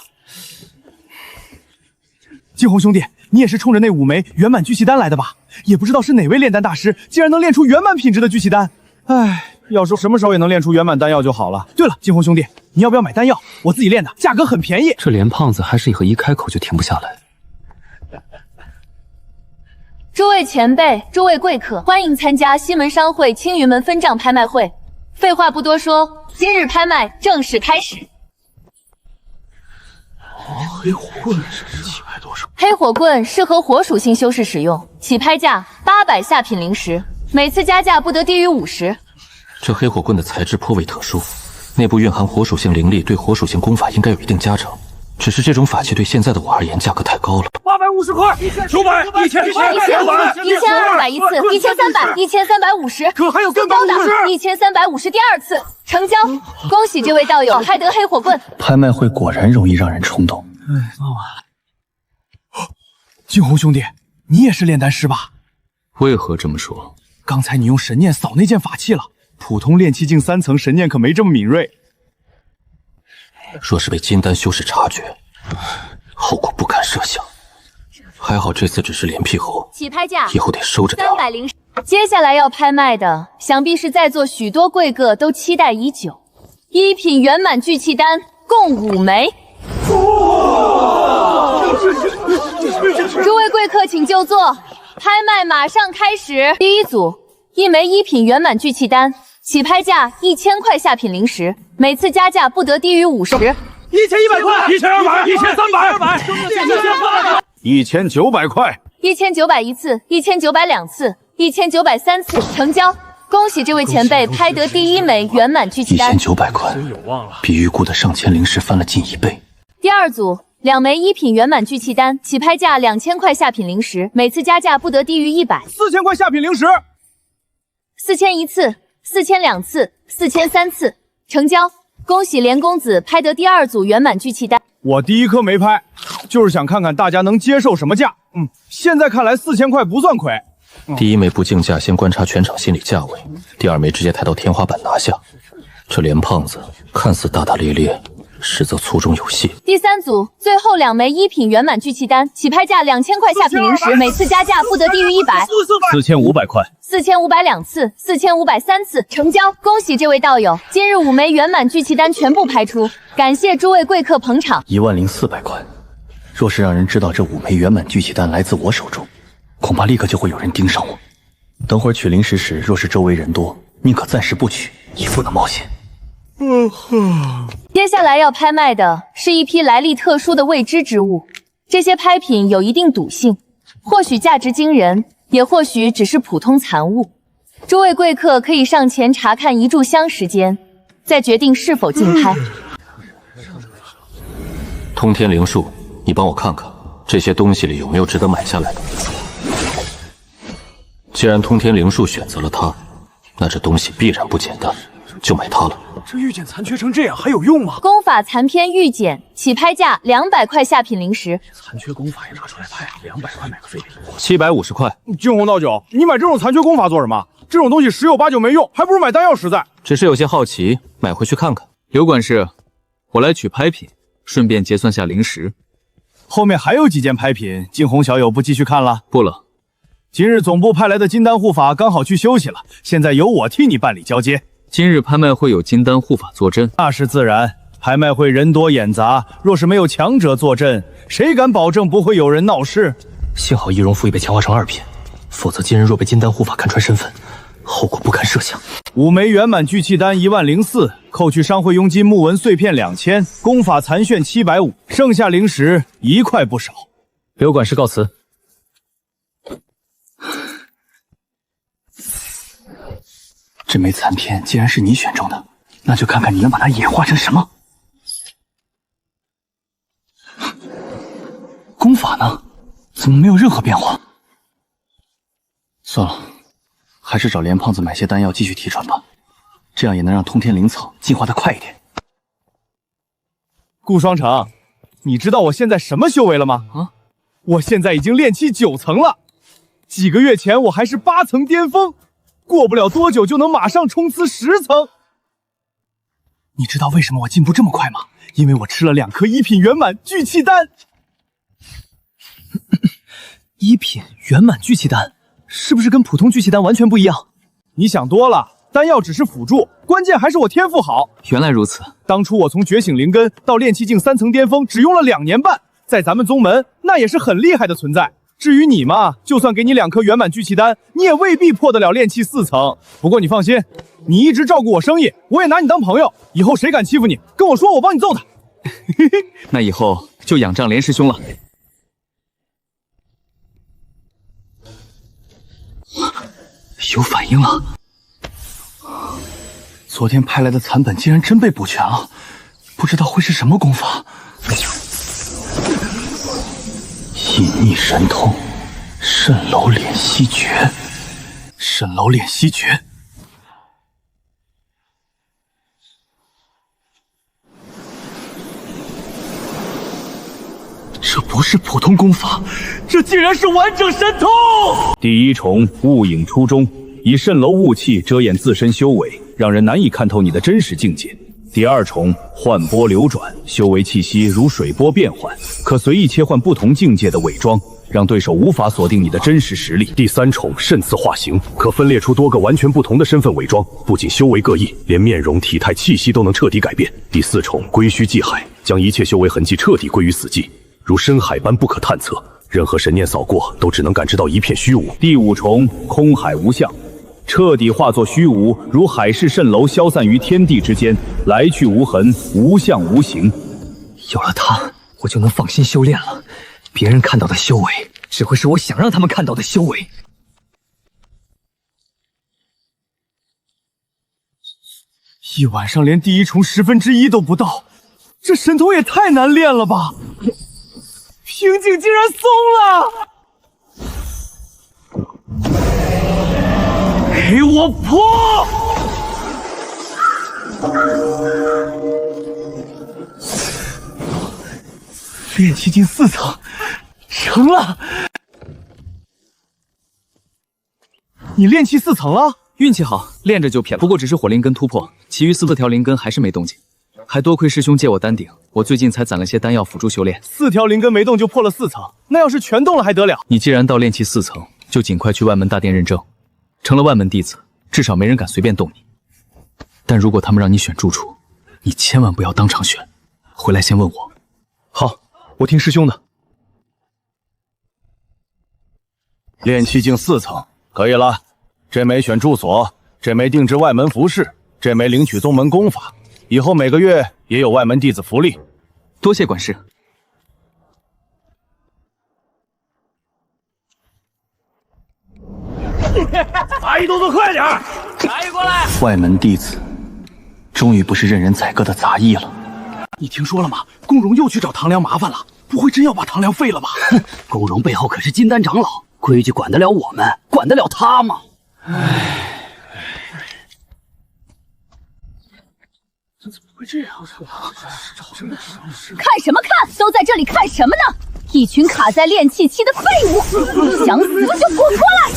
惊鸿兄弟，你也是冲着那5枚圆满聚气丹来的吧？也不知道是哪位炼丹大师，竟然能炼出圆满品质的聚气丹。唉，要说什么时候也能炼出圆满丹药就好了。对了，惊鸿兄弟，你要不要买丹药？我自己炼的，价格很便宜。这连胖子还是一开口就停不下来。诸位前辈，诸位贵客，欢迎参加西门商会青云门分账拍卖会。废话不多说，今日拍卖正式开始。黑火棍起拍多少？黑火棍适合火属性修士使用，起拍价800下品灵石，每次加价不得低于50。这黑火棍的材质颇为特殊，内部蕴含火属性灵力，对火属性功法应该有一定加成。只是这种法器对现在的我而言价格太高了。850块，900、1000、1200一次，1300、1350，可还有更高的1350第2次成交。恭喜这位道友拍得黑火棍。拍卖会果然容易让人冲动。哎，傍晚了。惊鸿兄弟，你也是炼丹师吧？为何这么说？刚才你用神念扫那件法器了，普通炼气境3层神念可没这么敏锐。若是被金丹修士察觉，后果不敢设想。还好这次只是脸皮厚，起拍价以后得收着点。300。接下来要拍卖的，想必是在座许多贵客都期待已久，1品圆满聚气丹共5枚。诸位贵客请就座，拍卖马上开始。第一组，1枚1品圆满聚气丹，起拍价1000块下品灵石，每次加价不得低于50。1100块，1200、1300、1900块，1900一次，1900两次，19003次，成交。恭喜这位前辈拍得第1枚圆满聚气丹。1900块，比预估的上千灵石翻了近1倍。第二组，2枚1品圆满聚气丹，起拍价2000块下品灵石，每次加价不得低于100。4000块下品灵石，4000一次，4000两次，40003次，成交。恭喜连公子拍得第2组圆满聚气丹。我第1颗没拍，就是想看看大家能接受什么价。现在看来4000块不算亏。第1枚不竞价，先观察全场心理价位；第2枚直接抬到天花板拿下。这连胖子看似大大咧咧，实则粗中有细。第3组，最后2枚1品圆满聚气丹，起拍价2000块下品灵石，每次加价不得低于100。4500块，4500两次，4500 3次，成交。恭喜这位道友，今日5枚圆满聚气丹全部拍出，感谢诸位贵客捧场。10400块，若是让人知道这5枚圆满聚气丹来自我手中，恐怕立刻就会有人盯上我。等会儿取灵石时，若是周围人多，宁可暂时不取，也不能冒险。接下来要拍卖的是一批来历特殊的未知之物，这些拍品有一定赌性，或许价值惊人，也或许只是普通残物。诸位贵客可以上前查看一炷香时间，再决定是否竞拍。通天灵树，你帮我看看这些东西里有没有值得买下来的。既然通天灵树选择了它，那这东西必然不简单，就买它了。这御剑残缺成这样还有用吗？功法残篇御剑，起拍价200块下品灵石。残缺功法也拿出来拍，200块买个废品。 750块。惊鸿道酒，你买这种残缺功法做什么？这种东西十有八九没用，还不如买丹药实在。只是有些好奇，买回去看看。刘管事，我来取拍品，顺便结算下灵石。后面还有几件拍品，惊鸿小友不继续看了？不了。今日总部派来的金丹护法刚好去休息了，现在由我替你办理交接。今日拍卖会有金丹护法坐镇，那是自然。拍卖会人多眼杂，若是没有强者坐镇，谁敢保证不会有人闹事？幸好易容符已被强化成2品，否则今日若被金丹护法看穿身份，后果不堪设想。5枚圆满聚气丹10004，扣去商会佣金木纹碎片2000，功法残炫750，剩下灵石1块不少。刘管事告辞。这枚残片既然是你选中的，那就看看你能把它演化成什么。功法呢？怎么没有任何变化？算了，还是找连胖子买些丹药继续提纯吧，这样也能让通天灵草进化的快一点。顾双成，你知道我现在什么修为了吗？我现在已经炼气9层了，几个月前我还是8层巅峰。过不了多久就能马上冲刺10层。你知道为什么我进步这么快吗？因为我吃了2颗1品圆满聚气丹。1品圆满聚气丹是不是跟普通聚气丹完全不一样？你想多了，丹药只是辅助，关键还是我天赋好。原来如此，当初我从觉醒灵根到炼气境3层巅峰，只用了2年半，在咱们宗门那也是很厉害的存在。至于你嘛，就算给你2颗圆满聚气丹，你也未必破得了炼气4层。不过你放心，你一直照顾我生意，我也拿你当朋友。以后谁敢欺负你，跟我说，我帮你揍他。那以后就仰仗连师兄了。有反应了。昨天拍来的残本竟然真被补全了，不知道会是什么功法。隐匿神通，蜃楼敛息诀，蜃楼敛息诀。这不是普通功法，这竟然是完整神通！第1重雾影初中，以蜃楼雾气遮掩自身修为，让人难以看透你的真实境界。第2重幻波流转，修为气息如水波变换，可随意切换不同境界的伪装，让对手无法锁定你的真实实力。第3重甚次化形，可分裂出多个完全不同的身份伪装，不仅修为各异，连面容、体态、气息都能彻底改变。第4重归虚寂海，将一切修为痕迹彻底归于死寂，如深海般不可探测，任何神念扫过都只能感知到一片虚无。第5重空海无相，彻底化作虚无，如海市蜃楼消散于天地之间，来去无痕，无相无形。有了它，我就能放心修炼了。别人看到的修为，只会是我想让他们看到的修为。一晚上连第1重1/10都不到，这神通也太难练了吧！瓶颈竟然松了！给我破！炼气境4层，成了！你炼气4层了？运气好，练着就骗了。不过只是火灵根突破，其余4条灵根还是没动静。还多亏师兄借我丹鼎，我最近才攒了些丹药辅助修炼。4条灵根没动就破了4层，那要是全动了还得了？你既然到炼气4层，就尽快去万门大殿认证，成了万门弟子，至少没人敢随便动你。但如果他们让你选住处，你千万不要当场选，回来先问我。好，我听师兄的。炼气境4层，可以了。这枚选住所，这枚定制外门服饰，这枚领取宗门功法，以后每个月也有外门弟子福利。多谢管事。阿姨动作快点！茶叶过来！外门弟子，终于不是任人宰割的杂役了。你听说了吗？宫荣又去找唐良麻烦了，不会真要把唐良废了吧？哼，宫荣背后可是金丹长老，规矩管得了我们，管得了他吗？这怎么会这样？看什么看？都在这里看什么呢？一群卡在炼气期的废物，想死就滚过来！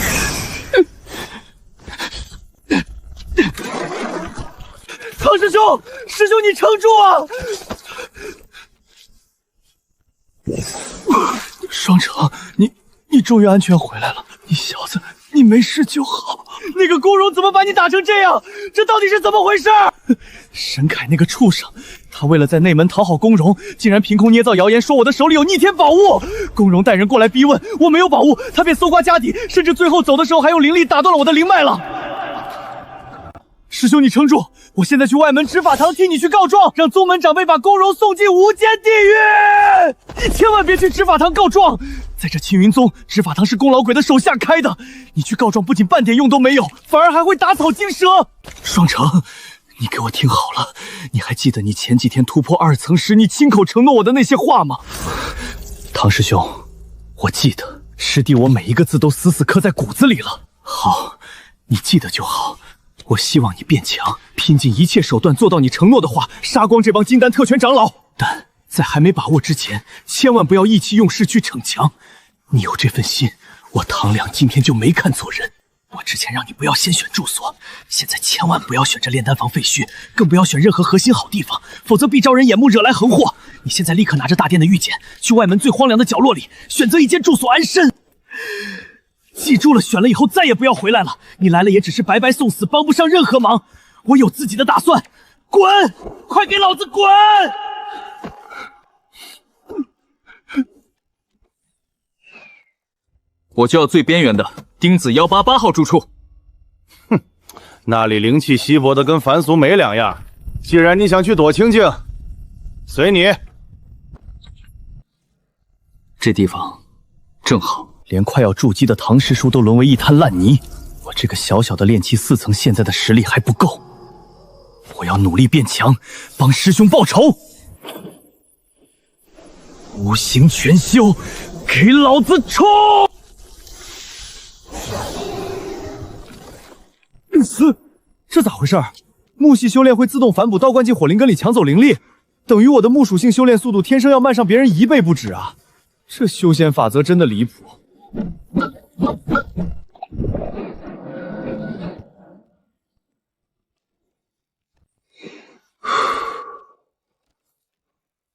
唐师兄，师兄你撑住啊！双城，你终于安全回来了，你小子，你没事就好。那个宫荣怎么把你打成这样？这到底是怎么回事？沈凯那个畜生，他为了在内门讨好宫荣，竟然凭空捏造谣言说我的手里有逆天宝物。宫荣带人过来逼问，我没有宝物，他便搜刮家底，甚至最后走的时候还用灵力打断了我的灵脉了。师兄，你撑住！我现在去外门执法堂替你去告状，让宗门长辈把宫荣送进无间地狱。你千万别去执法堂告状，在这青云宗，执法堂是宫老鬼的手下开的。你去告状，不仅半点用都没有，反而还会打草惊蛇。双城，你给我听好了，你还记得你前几天突破2层时，你亲口承诺我的那些话吗？唐师兄，我记得，师弟我每一个字都死死刻在骨子里了。好，你记得就好。我希望你变强，拼尽一切手段做到你承诺的话，杀光这帮金丹特权长老。但在还没把握之前，千万不要意气用事去逞强。你有这份心，我唐良今天就没看错人。我之前让你不要先选住所，现在千万不要选这炼丹房废墟，更不要选任何核心好地方，否则必招人眼目，惹来横祸。你现在立刻拿着大殿的玉简，去外门最荒凉的角落里选择一间住所安身。记住了，选了以后再也不要回来了。你来了也只是白白送死，帮不上任何忙。我有自己的打算。滚！快给老子滚！我就要最边缘的丁子188号住处。哼，那里灵气稀薄的跟凡俗没两样。既然你想去躲清静，随你。这地方正好。连快要筑基的唐师叔都沦为一滩烂泥，我这个小小的炼气4层现在的实力还不够，我要努力变强，帮师兄报仇。无形全修，给老子冲！这咋回事？木系修炼会自动反哺道观进火灵根里抢走灵力，等于我的木属性修炼速度天生要慢上别人1倍不止啊！这修仙法则真的离谱。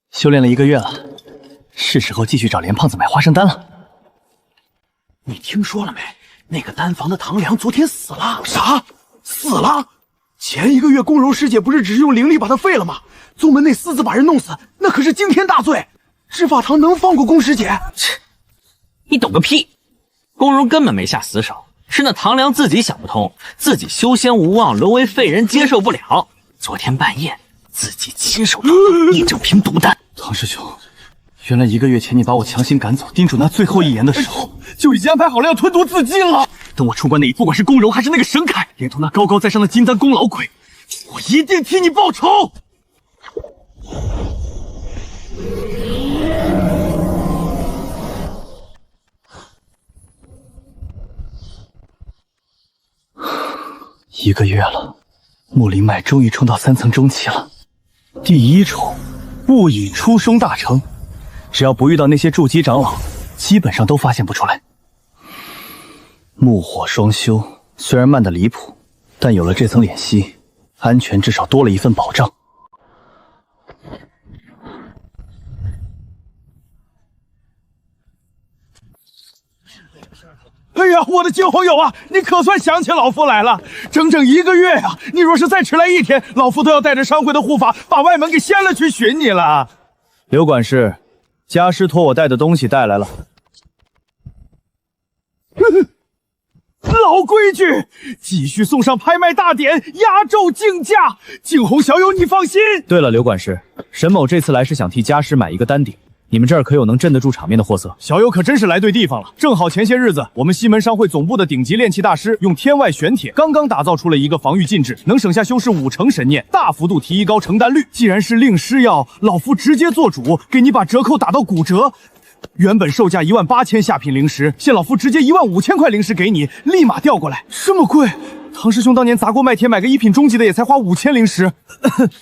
修炼了1个月了，是时候继续找连胖子买花生丹了。你听说了没？那个丹房的唐良昨天死了。啥？死了？前1个月宫柔师姐不是只是用灵力把他废了吗？宗门内私自把人弄死，那可是惊天大罪。执法堂能放过宫师姐？切，你懂个屁！宫柔根本没下死手，是那唐良自己想不通，自己修仙无望，沦为废人，接受不了。昨天半夜自己亲手捣毒，一整瓶毒丹。唐师兄，原来1个月前你把我强行赶走，叮嘱那最后一言的时候，就已经安排好了要吞毒自尽了。等我出关那一，不管是宫柔还是那个沈凯，连同那高高在上的金丹宫老鬼，我一定替你报仇。1个月了，木灵脉终于冲到3层中期了。第1重，物语出生大成，只要不遇到那些筑基长老，基本上都发现不出来。木火双修虽然慢得离谱，但有了这层敛息，安全至少多了一份保障。哎呀，我的金猴友啊，你可算想起老夫来了！整整1个月呀，你若是再迟来1天，老夫都要带着商会的护法把外门给掀了去寻你了。刘管事，家师托我带的东西带来了。老规矩，继续送上拍卖大典，压轴竞价。景洪小友，你放心。对了，刘管事，沈某这次来是想替家师买一个丹鼎，你们这儿可有能镇得住场面的货色？小友可真是来对地方了。正好前些日子，我们西门商会总部的顶级炼器大师用天外玄铁刚打造出了一个防御禁制，能省下修士50%神念，大幅度提高成丹率。既然是令师要，老夫直接做主，给你把折扣打到骨折。原本售价18000下品灵石，现老夫直接15000块灵石给你，立马调过来。这么贵？唐师兄当年砸锅卖铁买个一品中级的也才花5000灵石。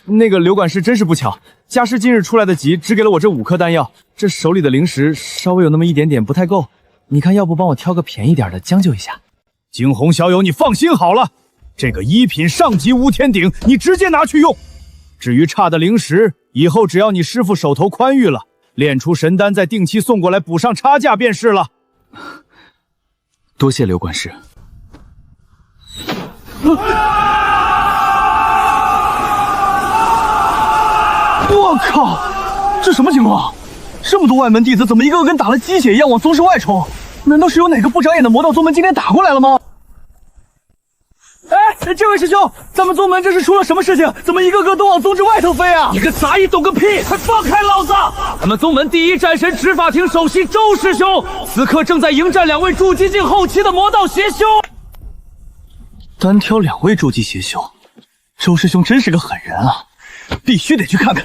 那个刘管事真是不巧，家师今日出来的急，只给了我这5颗丹药，这手里的灵石稍微有那么一点点不太够。你看，要不帮我挑个便宜点的，将就一下？景洪小友，你放心好了，这个1品上级无天鼎，你直接拿去用。至于差的灵石，以后只要你师傅手头宽裕了，炼出神丹再定期送过来补上差价便是了。多谢刘管事。我靠，这什么情况？这么多外门弟子怎么一个个跟打了鸡血一样往宗室外冲？难道是有哪个不长眼的魔道宗门今天打过来了吗？哎，这位师兄，咱们宗门这是出了什么事情？怎么一个个都往宗室外头飞啊？你个杂役懂个屁！快放开老子！咱们宗门第一战神执法庭首席周师兄，此刻正在迎战2位筑基境后期的魔道邪修。单挑2位筑基邪修，周师兄真是个狠人啊！必须得去看看。